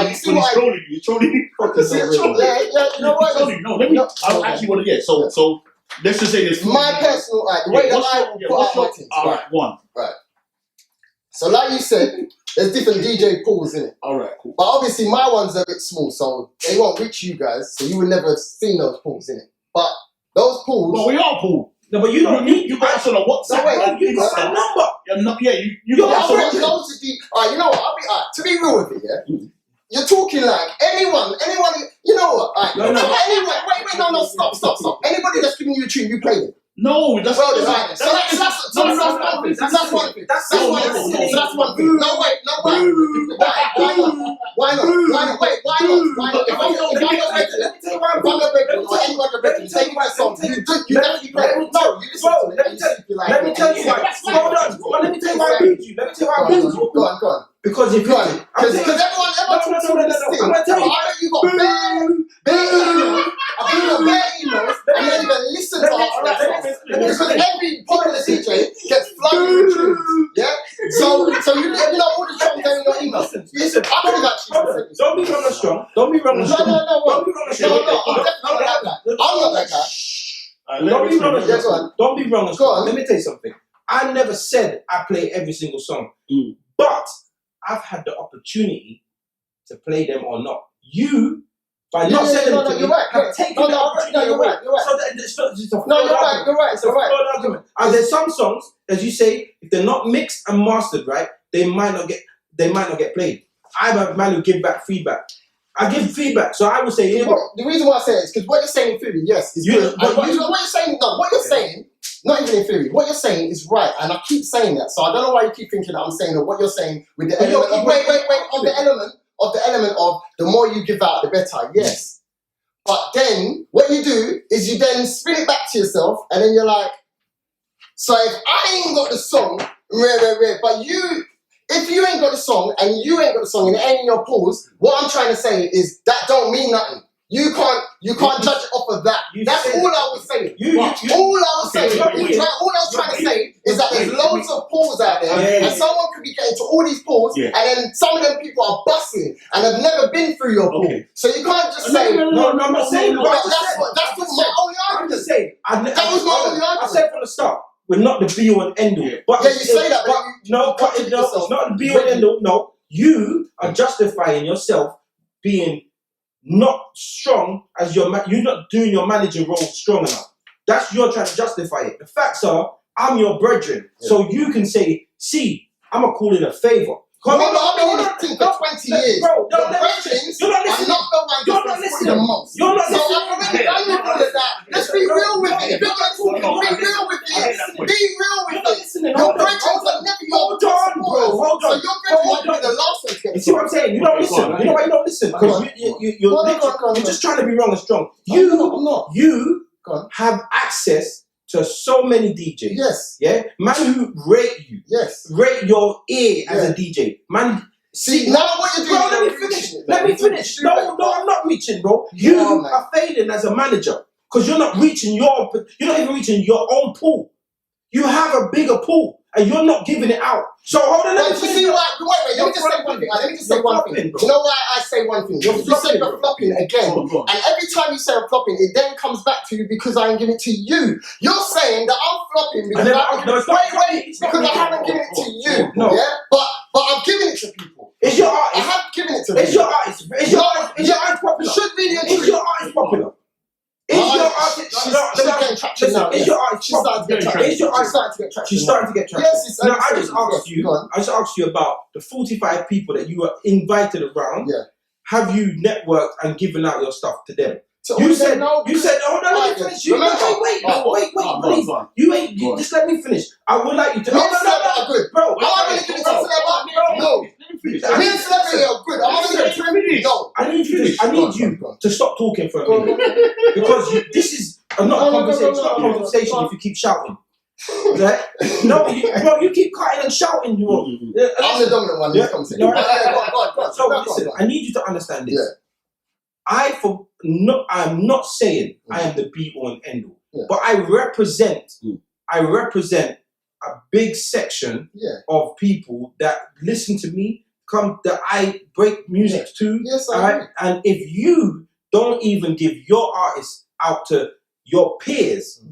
You see what you're trolling. Yeah, you know what? No, let me. I actually want to get so. Let's just say this. My personal, the way that I will put out my things. Alright, one. Right. So like you said, there's different DJ pools in it. Alright, cool. But obviously my one's a bit small, so they won't reach you guys, so you would never have seen those pools in it. But those pools... Well, we are pool. No, but you don't need... You got us on a WhatsApp. No, wait, you got that number. You got us on Alright, you know what? To be real with it, yeah? You're talking like anyone, you know what? Alright, anyone, wait, stop. Anybody that's giving you a tune, you play it. No, that's one thing. That's one thing. No, wait. Why not? If I'm not breaking or anyone breaking, take my song. You definitely play it. No, you listen to it. Let me tell you why. Hold on. Let me tell you why I beat you. Go on. Because if everyone talks about this thing. I'm gonna tell you. I bet you got bare emails. I bet you got bare emails, and you don't even listen to us. Because every popular DJ gets flooded with tunes. Yeah. So you know all the songs in your emails. Listen, I could have actually. Don't be wrong or strong. Don't be wrong or strong. No. Don't be wrong or strong. No. I'm definitely not that guy. I'm not that guy. Don't be wrong or strong. Don't be wrong or Go on. strong. Let me tell you something. I never said I play every single song, but I've had the opportunity to play them or not. You, by not saying them to me, have taken the opportunity away. You're right. So it's not just a No, you're right. It's a flawed argument. And there's some songs, as you say, if they're not mixed and mastered right, they might not get played. I'm a man who give back feedback. I give feedback, so I would say, the reason why I say it is because what you're saying in theory, yes, is good. But what you're saying, not even in theory, what you're saying is right, and I keep saying that. So I don't know why you keep thinking that I'm saying that what you're saying with the element of, wait, on the element of the more you give out, the better. Yes, but then what you do is you then spin it back to yourself, and then you're like, so if I ain't got the song, but you. If you ain't got the song and you ain't got the song and it ain't in your pools, what I'm trying to say is that don't mean nothing. You can't judge it off of that. That's all I was saying. All I was trying to say is that there's loads of pools out there, and someone could be getting to all these pools, and then some of them people are busting and have never been through your pool. So you can't just say no. I'm not saying that's my only argument. That was my only argument. I said from the start. We're not the be all and end all. But you say that, but it's not the be all and end all. No, you are justifying yourself being not strong as you're not doing your manager role strong enough. That's you're trying to justify it. The facts are, I'm your brethren, so you can say, see, I'm gonna call it a favor. I've been in this thing for 20 years. Bro, you're not listening. You're not listening. You're not listening. So I've already done you all of that. Let's be real with it. Be real with it. Your brethren are never your support. Hold on. So your brethren are the last one to get. You see what I'm saying? You don't listen. You know why you don't listen? Because you're just trying to be wrong and strong. You have access to so many DJs. Yes. Yeah? Man who rate you. Yes. Rate your ear as a DJ. Man, see, now what you're doing... Bro, let me finish. No, I'm not reaching, bro. You are failing as a manager. Because you're not even reaching your own pool. You have a bigger pool. And you're not giving it out. So hold on, let me see why. Wait, let me just say one thing. You know why I say one thing? You say you're flopping again. And every time you say I'm flopping, it then comes back to you because I ain't giving it to you. You're saying that I'm flopping because I haven't given it to you. No. Yeah? But I'm giving it to people. Is your artist? I have given it to people. Is your artist popular? Should be the Is your artist popular? Is your artist? Is your artist? She's starting to get traction. She's starting to get traction. Yes, now I just asked you about the 45 people that you were invited around. Yeah. have you networked and given out your stuff to them? So You said no. you said, oh no, let me finish. You wait, please. You ain't. Just let me finish. I would like you to. Me and Celebrity are good. Bro. Am I going to give it to Celebrity? No. Me and Celebrity are good. Am I going to give it to him? No. I need you to stop talking for a minute because this is not a conversation. It's not a conversation if you keep shouting. Right? No, you keep cutting and shouting. I'm the dominant one in this conversation. Go on. So listen, I need you to understand this. I'm not saying I am the be all and end all, but I represent a big section of people that listen to me, that I break music to. Yes, I agree. And if you don't even give your artists out to your peers.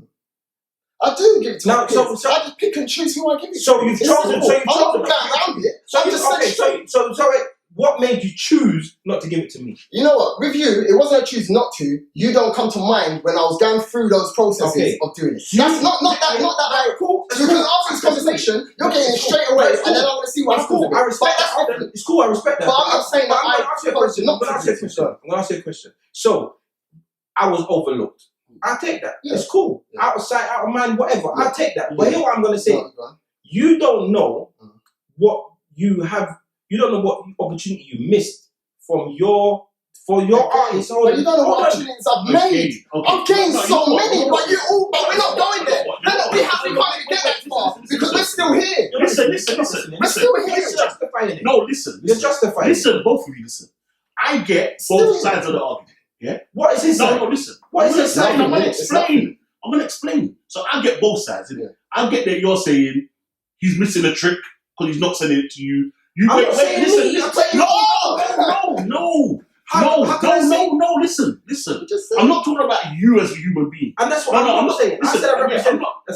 I do give it to my peers. So I just pick and choose who I give it to. So you've chosen. I'm not going around it. So what made you choose not to give it to me? You know what? With you, it wasn't a choose not to. You don't come to mind when I was going through those processes of doing it. That's not that. Cool. Because after this conversation, you're getting it straight away, and then I want to see what happens. I respect that. It's cool. I respect that. But I'm not saying that I'm going to ask you a question. So I was overlooked. I take that. Yeah. It's cool. Yeah. Out of sight, out of mind, whatever. Yeah. I take that. But here's what I'm going to say. You don't know what you have. You don't know what opportunity you missed for your artists. But you don't know what opportunities I've made. I've gained so many, but we're not going there. We can't even get that far because we're still here. Listen. We're still here. You're justifying it. No, listen. You're justifying it. Listen, both of you, listen. I get both sides of the argument. Yeah? What is his side? No, listen. What is his side? I'm going to explain. So I get both sides. Yeah. I get that you're saying he's missing a trick because he's not sending it to you. Listen. Listen. I'm not talking about you as a human being. And that's what I'm not saying. Listen,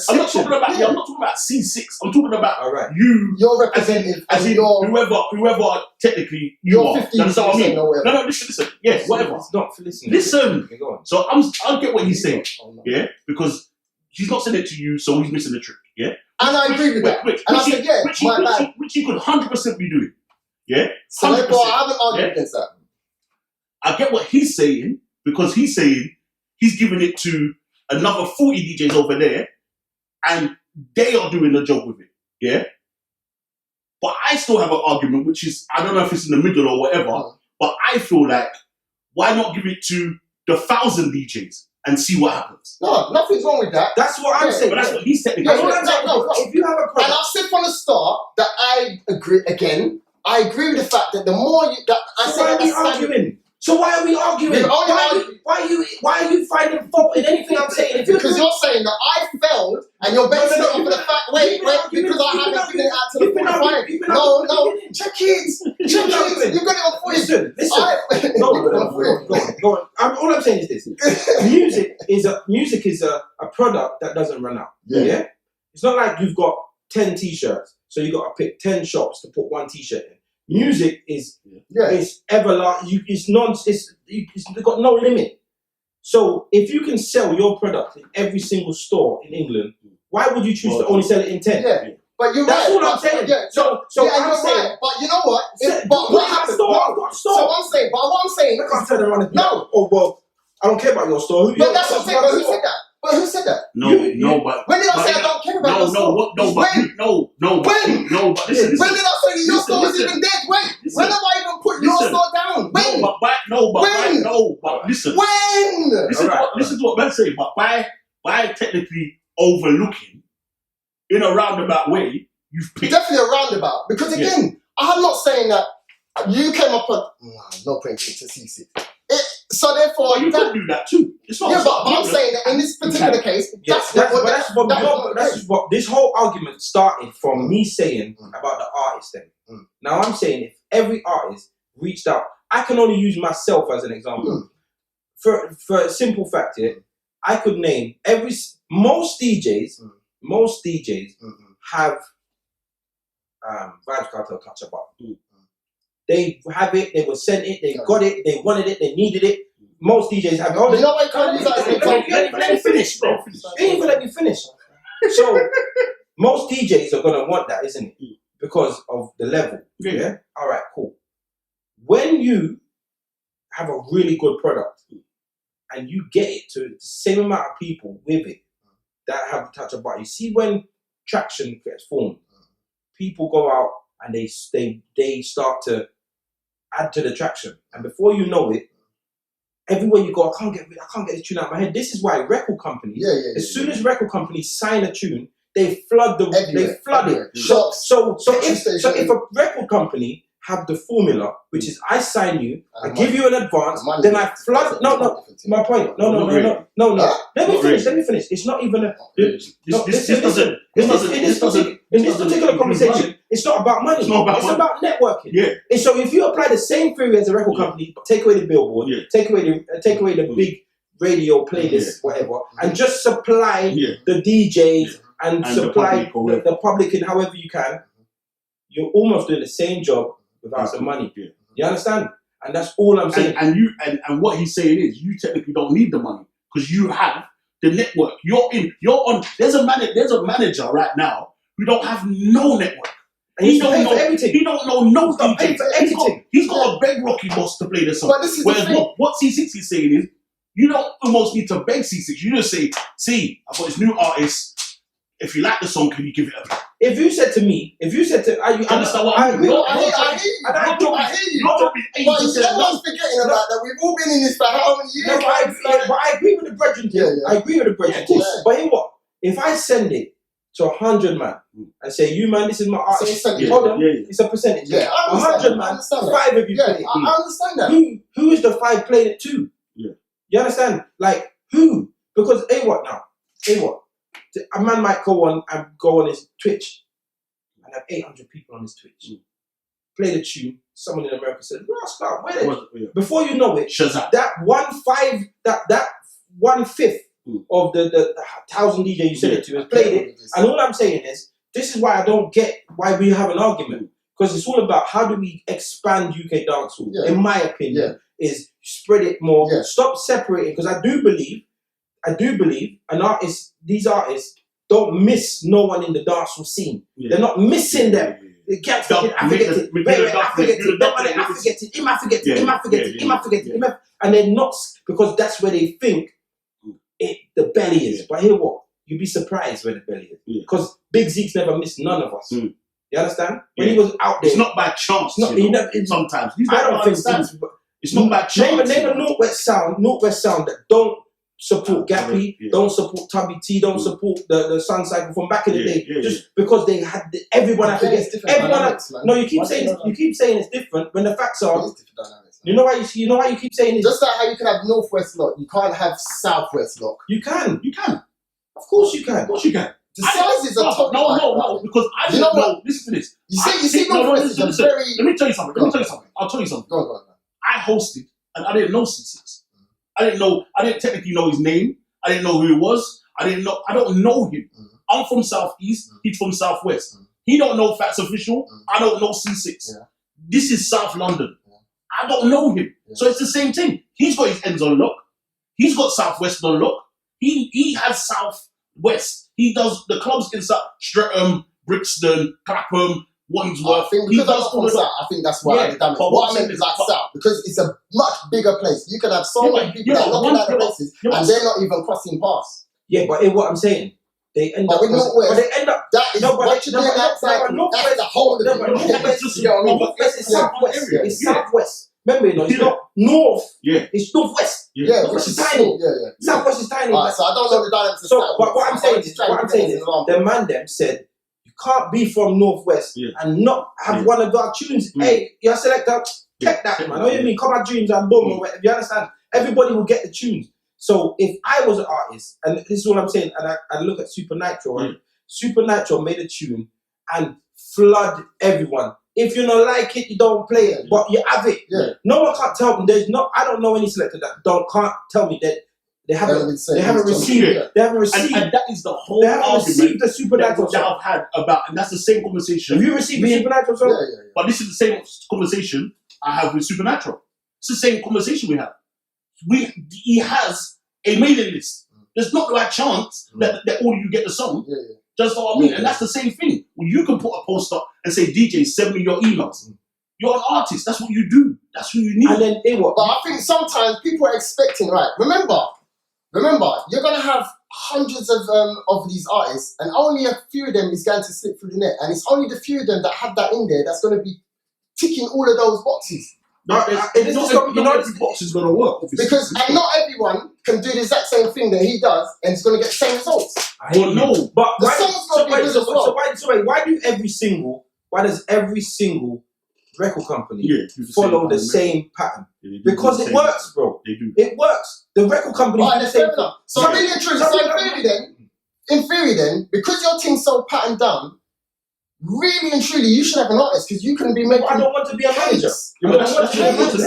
I'm not talking about you. I'm not talking about C6. I'm talking about you. You're representative as in whoever technically you are. That's what I mean. No, listen. Yes, whatever. It's not for listening. Listen. Okay, go on. So I'll get what he's saying. Yeah, because he's not sending it to you, so he's missing the trick. Yeah. And I agree with that. And I said, which he could 100% be doing. Yeah? So therefore, I haven't argued against that. I get what he's saying, because he's saying he's giving it to another 40 DJs over there, and they are doing the job with it. Yeah? But I still have an argument, which is, I don't know if it's in the middle or whatever, but I feel like, why not give it to the 1,000 DJs? And see what happens. No, nothing's wrong with that. That's what I'm saying. But that's what he's technically saying. No. If you have a problem. And I've said from the start that I agree with the fact that the more you... why are we arguing? So why are we arguing? Why are you finding fault in anything I'm saying? Because you're saying that I failed and you're basing it on the fact, because I haven't given it out to the 45. No, check it. You've got it on 40. Listen. Go on. All I'm saying is this. Music is a product that doesn't run out. Yeah? It's not like you've got 10 t-shirts, so you've got to pick 10 shops to put one t-shirt in. Music is everlasting. It's got no limit. So if you can sell your product in every single store in England, why would you choose to only sell it in 10? Yeah. But you're That's right. what I'm saying. So I'm saying, right. But you know what? But what happens? So I'm saying, I can't turn around and no. Oh well, I don't care about your store. But that's what I'm saying. But who said that? But who said that? But when did I say I don't care about your store? But listen. When did I say your store was even dead? When have I even put your store down? When? Listen. When? Listen to what Ben's saying. But by technically overlooking, in a roundabout way, you've picked. Definitely a roundabout. Because again, I'm not saying that you came up with no point to C6. So therefore, you can do that too. But I'm saying that in this particular case, that's what this whole argument started from me saying about the artist then. Now I'm saying if every artist reached out, I can only use myself as an example. For a simple fact here, I could name most DJs have Vibes Cartel touch a button. They have it, they were sent it, they got it, they wanted it, they needed it. Most DJs have it. You know why I can't use that as an example? You ain't let me finish, bro. You ain't even let me finish. So, most DJs are going to want that, isn't it? Because of the level. Yeah? Alright, cool. When you have a really good product and you get it to the same amount of people with it that have the touch of button. You see when traction gets formed, people go out and they start to add to the traction, and before you know it, everywhere you go, I can't get the tune out of my head. This is why record companies, as soon as record companies sign a tune, they flood it. Shops. So if a record company have the formula, which is I sign you, I give you an advance, then I flood. No, my point. No. Let me finish. It's not even a. In this particular conversation, it's not about money. It's about networking. Yeah. And so if you apply the same theory as a record company, take away the billboard, take away the big radio playlist, whatever, and just supply the DJs and supply the public in however you can, you're almost doing the same job without the money. Yeah. You understand? And that's all I'm saying. And what he's saying is, you technically don't need the money because you have the network. You're on. There's a manager right now who don't have no network. And he don't know everything. He don't know no DJ. He's got a beg Rocky Boss to play the song. But this is whereas what C6 is saying is, you don't almost need to beg C6. You just say, see, I've got this new artist. If you like the song, can you give it a play? If you said to, I understand what I agree. I hear you. I hear you. But everyone's forgetting about that. We've all been in this for how many years? No, but I agree with the brethren thing. I agree with the brethren thing. But hear what? If I send it to 100 man and say, you man, this is my artist. Hold on, it's a percentage. 100 man, 5 of you play it. I understand that. Who is the 5 playing it to? Yeah. You understand? Like who? Because a man might go on his Twitch and have 800 people on his Twitch. Play the tune. Someone in America said, "Rascal, where?" Before you know it, Shazam. that 1/5 of the 1,000 DJ you sent it to has played it. And all I'm saying is, this is why I don't get why we have an argument, because it's all about how do we expand UK dancehall. In my opinion, is spread it more. Stop separating, because I do believe these artists don't miss no one in the dancehall scene. They're not missing them. They can't forget it. And they're not, because that's where they think the belly is. But hear what? You'd be surprised where the belly is. Because Big Zeke's never missed none of us. You understand? When he was out there. It's not by chance. Sometimes. I don't think it's not by chance. Name a Northwest Sound that don't support Gappy, don't support Tubby T, don't support the Sun Cycle from back in the day, just because they had everyone. I forget. No, you keep saying it's different when the facts are. You know why you keep saying it. Just like how you can have Northwest Lock, you can't have Southwest Lock. You can. Of course you can. The sizes are totally no, because I didn't know. Listen to this. You see, Northwest is very. Let me tell you something. I'll tell you something. Go on. I hosted and I didn't know C6. I didn't technically know his name. I didn't know who he was. I don't know him. I'm from Southeast. He's from Southwest. He don't know Fats Official. I don't know C6. This is South London. I don't know him. So it's the same thing. He's got his ends on lock. He's got Southwest on lock. He has Southwest. He does the clubs in Streatham, Brixton, Clapham, Wandsworth. I think that's why I did damage. What I meant is like South, because it's a much bigger place. You can have so many people that are looking at the places and they're not even crossing past. Yeah, but what I'm saying, they end up. That is what you're doing outside. That's the whole of Northwest is Southwest. It's Southwest. Remember, it's not North. It's Northwest. Which is tiny. Southwest is tiny. So I don't know the dynamics of Southwest. But what I'm saying is, the man them said, can't be from Northwest and not have one of our tunes. Hey, you're selector, get that, man. Know what you mean? Come on, tunes and boom, or whatever. You understand? Everybody will get the tunes. So if I was an artist, and this is what I'm saying, and I look at Super Nitro, and Super Nitro made a tune and flood everyone. If you don't like it, you don't play it, but you have it. No one can't tell me. I don't know any selector that can't tell me that. They haven't received it. They haven't received. And that is the whole They haven't argument received the Supernatural that I've had about, and that's the same conversation. Have you received the Supernatural song? But this is the same conversation I have with Supernatural. It's the same conversation we have. He has a mailing list. There's not by chance that all you get the song. Just what I mean. And that's the same thing. Well, you can put a post up and say, DJ, send me your emails. You're an artist. That's what you do. That's who you need. And then But I think sometimes people are expecting, right? Remember, you're gonna have hundreds of these artists, and only a few of them is going to slip through the net, and it's only the few of them that have that in there that's going to be ticking all of those boxes. Not every box is going to work, obviously. Because and not everyone can do the exact same thing that he does, and it's going to get the same results. Well, no, but the song's got to be good as well. Why does every single record company follow the same pattern? Because it works, bro. They do. It works. The record company. Right, that's fair enough. So really and truly, in theory then, because your thing's so patterned down, really and truly, you should have an artist because you can be making. I don't want to be a manager. A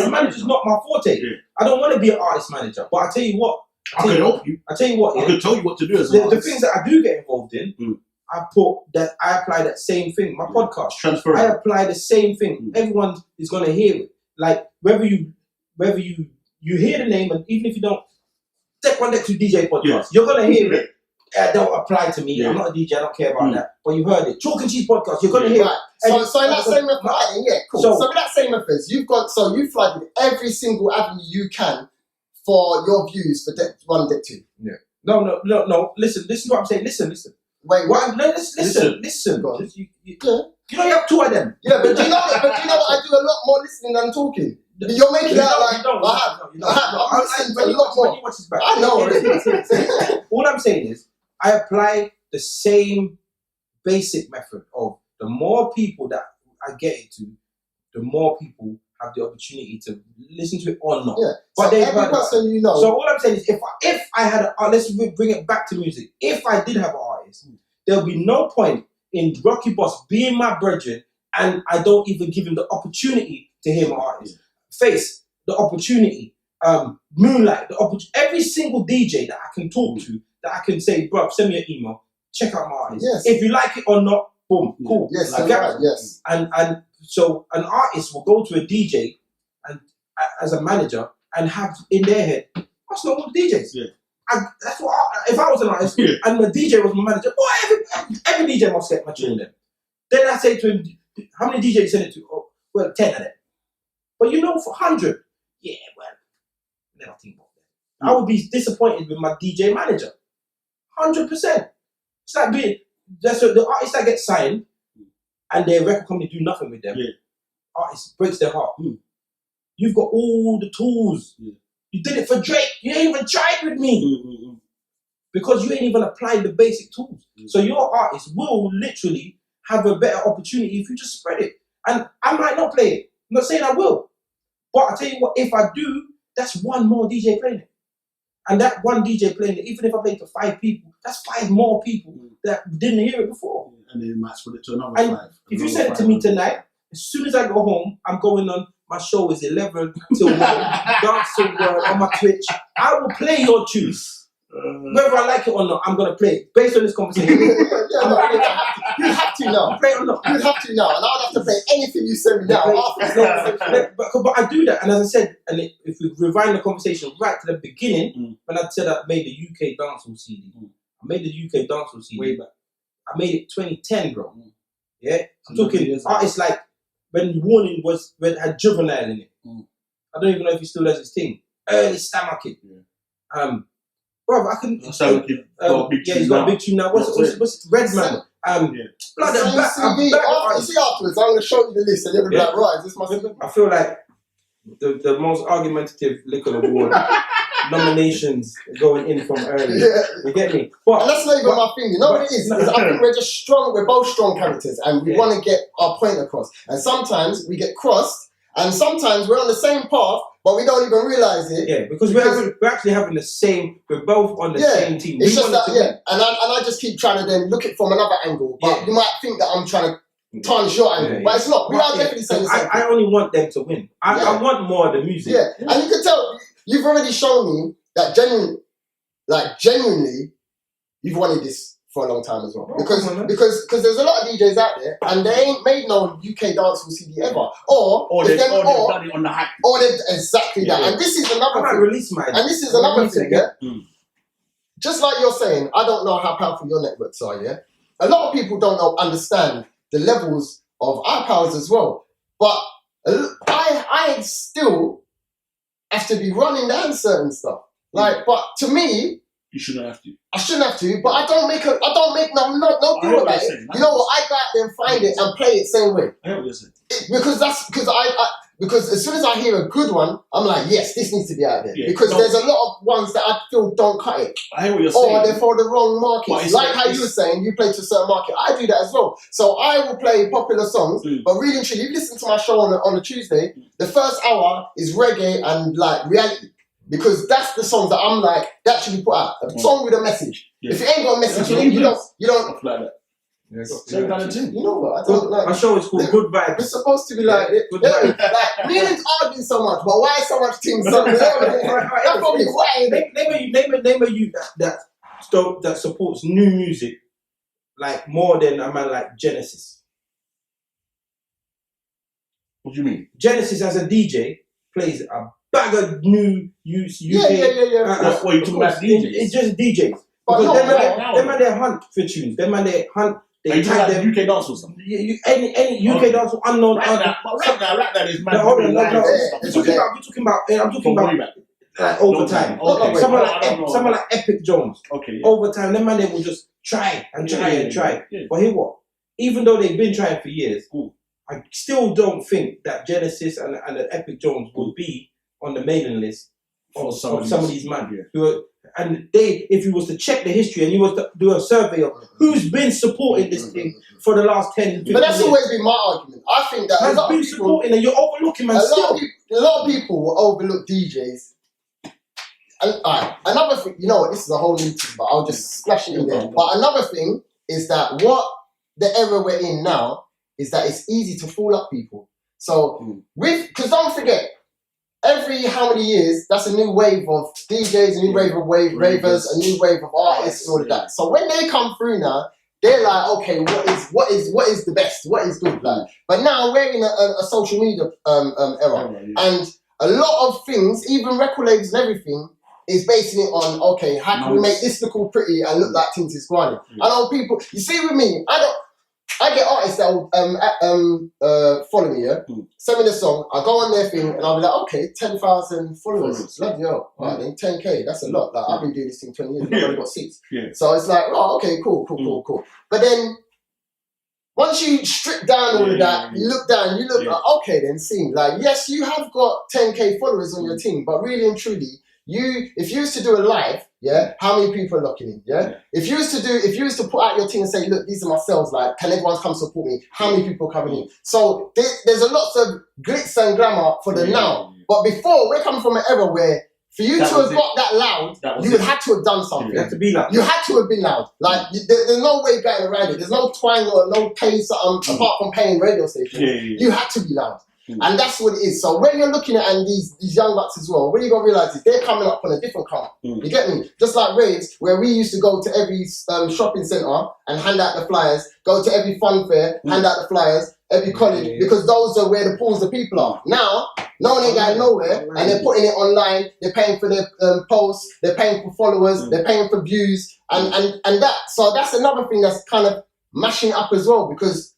manager's not my forte. Yeah. I don't want to be an artist manager. But I tell you what, I can help you. I tell you what, I can tell you what to do as the things that I do get involved in. I apply that same thing. My podcast, transfer. I apply the same thing. Everyone is gonna hear it. Like whether you hear the name, and even if you don't, take one next to DJ podcast, you're gonna hear it. Don't apply to me. I'm not a DJ. I don't care about that. But you heard it. Chalk and Cheese podcast. You're gonna hear it. So in that same method, cool. So with that same method, you've flooded every single avenue you can for your views for Deck 1, Deck 2. Yeah. No. Listen to what I'm saying. Listen. Wait, what? No, listen. You know you have two of them. Yeah, but do you know what? I do a lot more listening than talking. You're making it out like I'm listening to a lot more. I know. All I'm saying is, I apply the same basic method of the more people that I get it to, the more people have the opportunity to listen to it or not. Yeah. But so every person you know. So all I'm saying is, if I had let's bring it back to music. If I did have an artist, there'll be no point in Rocky Boss being my brethren, and I don't even give him the opportunity to hear my artist. Face the opportunity. Moonlight, every single DJ that I can talk to, that I can say, bro, send me an email, check out my artist. Yes. If you like it or not, boom, cool. Yes, yes. And so an artist will go to a DJ and as a manager and have in their head, that's not all the DJs. Yeah. That's what if I was an artist and the DJ was my manager, every DJ must get my tune then. Then I say to him, how many DJs you send it to? Oh, well, 10 of them. But for 100, never think about that. I would be disappointed with my DJ manager. 100%. It's like the artists that get signed and their record company do nothing with them. Yeah. Artist breaks their heart. You've got all the tools. Yeah. You did it for Drake. You ain't even tried with me. Because you ain't even applied the basic tools. So your artist will literally have a better opportunity if you just spread it. And I might not play it. I'm not saying I will. But I tell you what, if I do, that's one more DJ playing it. And that one DJ playing it, even if I play it to 5 people, that's 5 more people that didn't hear it before. And then you might split it to another 5. If you send it to me tonight, as soon as I go home, I'm going on, my show is 11 till 1, Dancehall World on my Twitch. I will play your tunes. Whether I like it or not, I'm going to play it. Based on this conversation. You have to now. Play it or not. You have to now. And I would have to play anything you send me now. But I do that. And as I said, and if we rewind the conversation right to the beginning, when I said I made the UK Dancehall CD. I made the UK Dancehall CD. Way back. I made it 2010, bro. Yeah? I'm talking artists like when Warning had Juvenile in it. I don't even know if he still has his thing. Early Stammer Kid. Bro, I can. He's got a big tune now. What's Redman? Blood and back. You see afterwards, I'm going to show you the list and you're going to be like, right, this must be. I feel like the most argumentative liquor award nominations going in from early. You get me? But and that's not even my thing. You know what it is? I think we're just strong. We're both strong characters, and we want to get our point across. And sometimes we get crossed, and sometimes we're on the same path, but we don't even realize it. Yeah, because we're actually having the same. We're both on the same team. It's just that, and I just keep trying to then look at it from another angle. But you might think that I'm trying to tarnish your angle, but it's not. We are definitely saying the same. I only want them to win. I want more of the music. Yeah, and you can tell. You've already shown me that genuinely, you've wanted this for a long time as well. Because there's a lot of DJs out there and they ain't made no UK dancehall CD ever. Or they've done it on the hype. Exactly that. And this is another thing. And this is another thing, Just like you're saying, I don't know how powerful your networks are, yeah? A lot of people don't understand the levels of our powers as well. But I still have to be running down certain stuff. Like, but to me, you shouldn't have to. I shouldn't have to, but I don't make no deal about it. You know what? I go out there and find it and play it same way. I hear what you're saying. Because as soon as I hear a good one, I'm like, yes, this needs to be out there. Yeah, because there's a lot of ones that I feel don't cut it. I hear what you're saying. Or they're for the wrong market. Like how you were saying, you play to a certain market. I do that as well. So I will play popular songs, but really and truly, if you listen to my show on a Tuesday, the first hour is reggae and like reality. Because that's the songs that I'm like, that should be put out. A song with a message. Yeah. If it ain't got a message, you don't. Stuff like that. Yes. Same kind of thing. You know what? I don't like. My show is called Good Vibes. It's supposed to be like, like me and it's arguing so much, but why so much things? That's probably why. Name a youth that supports new music like more than a man like Genesis. What do you mean? Genesis as a DJ plays a bag of new UK. Yeah. What you talking about DJs? It's just DJs. But because them man they hunt for tunes. Them man they hunt. Are you talking about UK dance or something? Any UK dance or unknown. Right now is mad. I'm talking about like overtime. Someone like Epic Jones. Okay. Overtime, them man they will just try and try. Yeah. But hear what? Even though they've been trying for years, I still don't think that Genesis and the Epic Jones will be on the mailing list of some of these men who are. And if you was to check the history and you was to do a survey of who's been supporting this thing for the last 10, 15 but that's years. always been my argument. I think that Has been supporting and you're overlooking, man. A lot of people will overlook DJs. And another thing, you know what? This is a whole new thing, but I'll just splash it in there. But another thing is that what the era we're in now is that it's easy to fool up people. So because don't forget. Every how many years, that's a new wave of DJs, a new wave of ravers, a new wave of artists, and all of that. So when they come through now, they're like, okay, what is the best? What is good? Like, but now we're in a social media era, and a lot of things, even record labels and everything, is basing it on okay, how can we make this look all pretty and look like things is grinding? I know people. You see, with me, I get artists that will follow me, send me the song, I go on their thing and I'll be like, okay, 10,000 followers. Bloody hell. Right, then 10k, that's a lot. Like I've been doing this thing 20 years, I've only got 6. Yeah. So it's like, oh, okay, cool. But then once you strip down all of that, you look down, you look like, okay, then see, like, yes, you have got 10k followers on your team, but really and truly, if you used to do a live, how many people are locking in? If you used to put out your team and say, look, these are my sales, like, can everyone come support me? How many people are coming in? So there's a lot of glitz and glamour for the now. But before, we're coming from an era where for you to have got that loud, you would have to have done something. You had to be loud. You had to have been loud. Like there's no way going around it. There's no twang or no pay something apart from paying radio stations. You had to be loud. And that's what it is. So when you're looking at and these young bucks as well, what you got to realise is they're coming up on a different come. You get me? Just like raves, where we used to go to every shopping centre and hand out the flyers, go to every fun fair, hand out the flyers, every college, because those are where the pools of people are. Now, no one ain't going nowhere, and they're putting it online, they're paying for their posts, they're paying for followers, they're paying for views, and that. So that's another thing that's kind of mashing up as well, because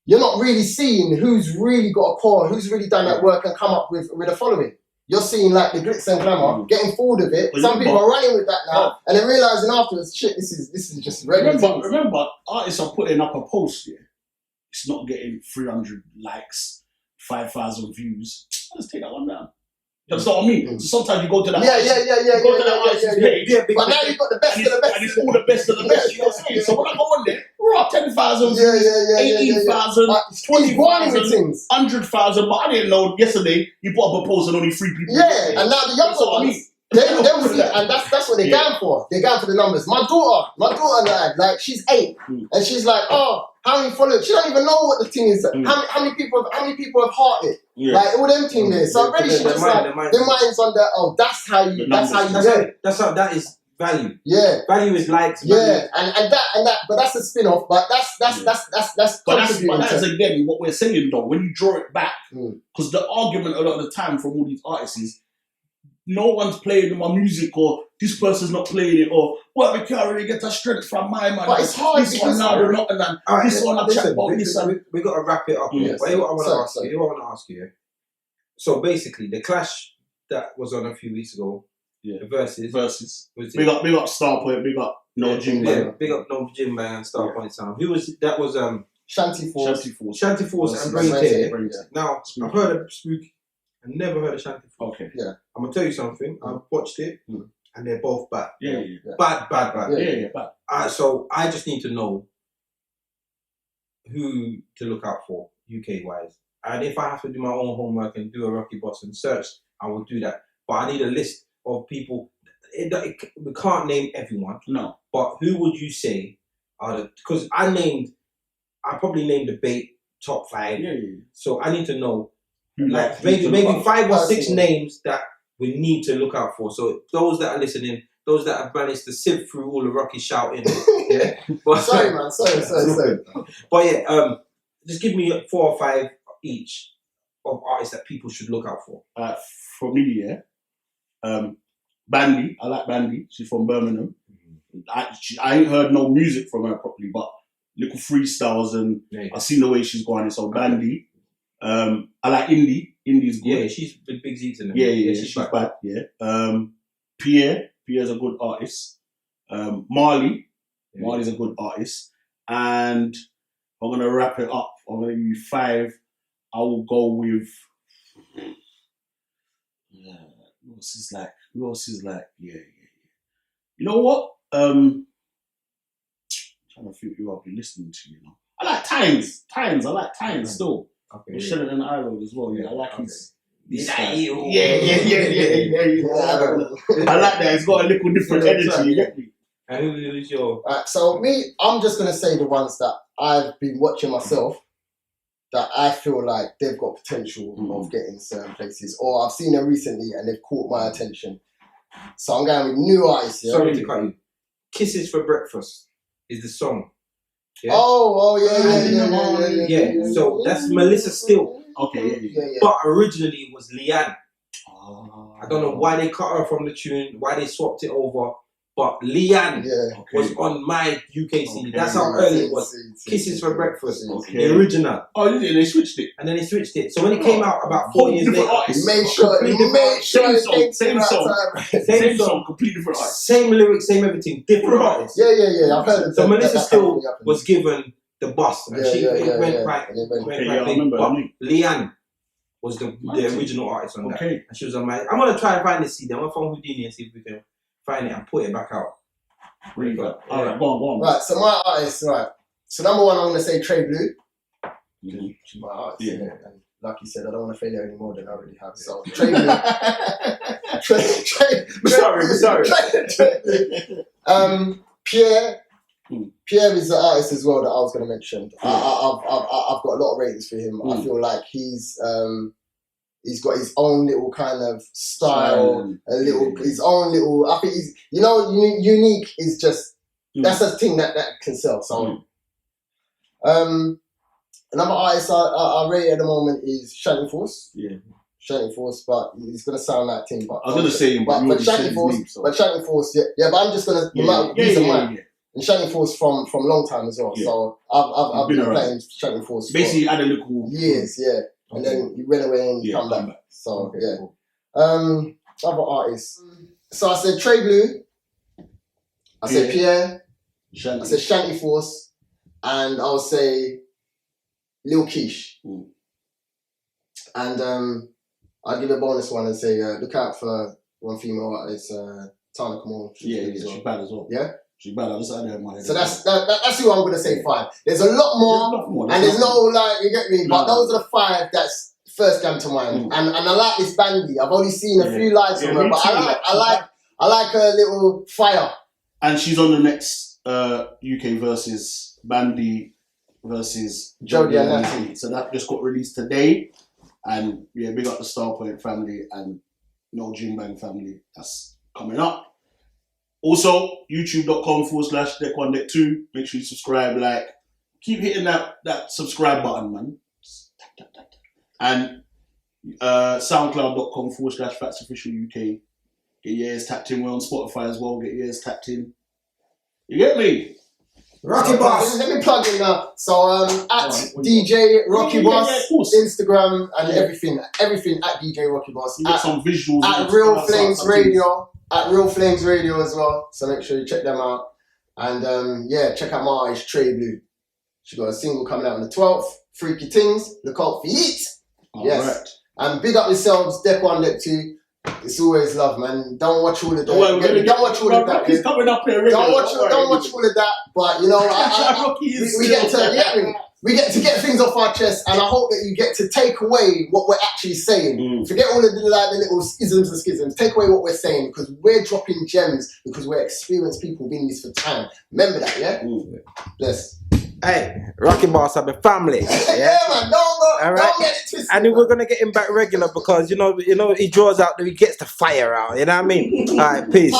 you're not really seeing who's really got a core, who's really done that work and come up with a following. You're seeing like the glitz and glamour, getting forward of it. Some people are running with that now, and then realizing afterwards, shit, this is just regular. Remember, artists are putting up a post here. It's not getting 300 likes, 5,000 views. Let's take that one down. That's what I mean. So sometimes you go to that. Yeah. Page, but now you've got the best of the best. And it's all the best of the best. You know what I'm saying? So when I go on there, we're up 10,000, 18,000, 20,000, 100,000. But I didn't know yesterday you put up a post and only 3 people. Yeah, and now the younger ones. They will see, and that's what they're going for. They're going for the numbers. My daughter, like she's 8, and she's like, oh, how many followers? She don't even know what the thing is. How many people have hearted? Like all them things there. So already she just like their mind's on that. Oh, that's how you do it. That is value. Yeah, value is likes. Yeah, and that. But that's a spin-off. But that's contributing. But that's again what we're saying though. When you draw it back, because the argument a lot of the time from all these artists is, no one's playing my music, or this person's not playing it, or well, we can't really get the strength from my man. But it's hard this one now, not and then this one I chat about this one. We got to wrap it up. Yes, But what I want to ask you. So basically, the clash that was on a few weeks ago, the versus. Big up Starpoint, big up No Jim Bang. Big up No Jim Bang and Starpoint Sound. Who was that? Was Shanty Force and Brain Tear. Now I've heard of Spooky. I never heard of Shanty Force. Okay. Yeah. I'm gonna tell you something. I've watched it, and they're both bad. Yeah. Bad. Yeah, bad. So I just need to know who to look out for UK wise, and if I have to do my own homework and do a Rocky Boss and search, I will do that. But I need a list of people. We can't name everyone. No. But who would you say are the? Because I probably named the bait top 5. Yeah. So I need to know. Like Maybe 5 or 6 names that we need to look out for. So those that are listening, those that have managed to sift through all the Rocky shouting, yeah. But, sorry, man. Sorry. But yeah, just give me 4 or 5 each of artists that people should look out for. For me, Bandy. I like Bandy. She's from Birmingham. I ain't heard no music from her properly, but little freestyles and I've seen the way she's going. So Bandy. I like Indie. Indie's good. Yeah, she's with Big Z's in it. Yeah, she's bad. Yeah. Pierre's a good artist. Marley's a good artist. And I'm gonna wrap it up. I'm gonna give you 5. I will go with. Who else is like? Yeah. You know what? I'm trying to think who I'll be listening to. You know, I like Tynes. I like Tynes still. Okay. Shannon and I Road as well. Yeah, I like his. Yeah. I like that. It's got a little different energy. You get me? And who is your? So me, I'm just gonna say the ones that I've been watching myself, that I feel like they've got potential of getting certain places, or I've seen them recently and they've caught my attention. So I'm going with new artists. Yeah? Sorry to cut you. Kisses for Breakfast is the song. Yeah? Oh yeah. So that's Melissa Still. Okay, yeah. But originally it was Leanne. I don't know why they cut her from the tune, why they swapped it over. But Leanne was on my UK CD. That's how early it was. Kisses for Breakfast, the original. Oh, they switched it, and then they switched it. So when it came out about 4 years later, make sure same song, completely different artist, same lyrics, same everything, different artists. Yeah. I've heard of so Melissa Still was given the bus, and she went right. But Leanne was the original artist on that, and she was on my. I'm gonna try and find this CD. I'm gonna phone Houdini and see if we can find it and put it back out. Really good. Alright, go on. Right, so my artist, right. So number 1, I'm gonna say Trey Blue. She's my artist. Yeah. And like you said, I don't want to fail her any more than I already have. So Trey Blue. Pierre is the artist as well that I was gonna mention. I've got a lot of ratings for him. I feel like he's got his own little kind of style, his own little. I think he's, unique is just that's a thing that can sell. So, another artist I rate at the moment is Shanty Force. Yeah, Shanty Force, but he's gonna sound like Tim. But I was gonna say him, but Shanty Force, yeah. But I'm just gonna these are mine. And Shanty Force from long time as well. Yeah. So I've been playing Shanty Force. Basically, had a little years, yeah. And then you went away and you come back. So, cool. Other artists. So I said Trey Blue. I said Pierre. I said Shanty Force. And I'll say Lil Keish. And I'll give a bonus one and say look out for one female artist, Tana Kamal. She's bad as well. Yeah? She's bad. I was out there in my head. So that's who I'm going to say 5. There's a lot more. And there's no, you get me? But those are the 5 that's first came to mind, and I like this Bandy. I've only seen a few lives from her, but I like her little fire. And she's on the next UK versus Bandy versus Jody and Natty. So that just got released today, and big up the Starpoint family and No Jim Bang family. That's coming up. Also, youtube.com/Deck1Deck2. Make sure you subscribe, keep hitting that subscribe button, man. And soundcloud.com/FatsOfficialUK. Get your ears tapped in. We're on Spotify as well. Get your ears tapped in. You get me? Rocky Boss. Let me plug in now. So at DJ Rocky Boss, Instagram and everything at DJ Rocky Boss. You get some visuals. At Real Flames Radio. At Real Flames Radio as well. So make sure you check them out. And check out my artist Trey Blue. She got a single coming out on the 12th. Freaky Things. Look out for it. Yes. Right. And big up yourselves, Deck 1, Deck 2. It's always love, man. Don't watch all of that. Don't watch all of that. Coming up here don't watch all of that. But you know, we get to get things off our chest, and I hope that you get to take away what we're actually saying. Forget all of the little isms and schisms. Take away what we're saying, because we're dropping gems, because we're experienced people being this for time. Remember that, yeah? Bless. Hey, Rocky Boss, I'm a family. Yeah, man, don't get it twisted. And then we're gonna get him back regular because you know he draws out, he gets the fire out. You know what I mean? All right, peace.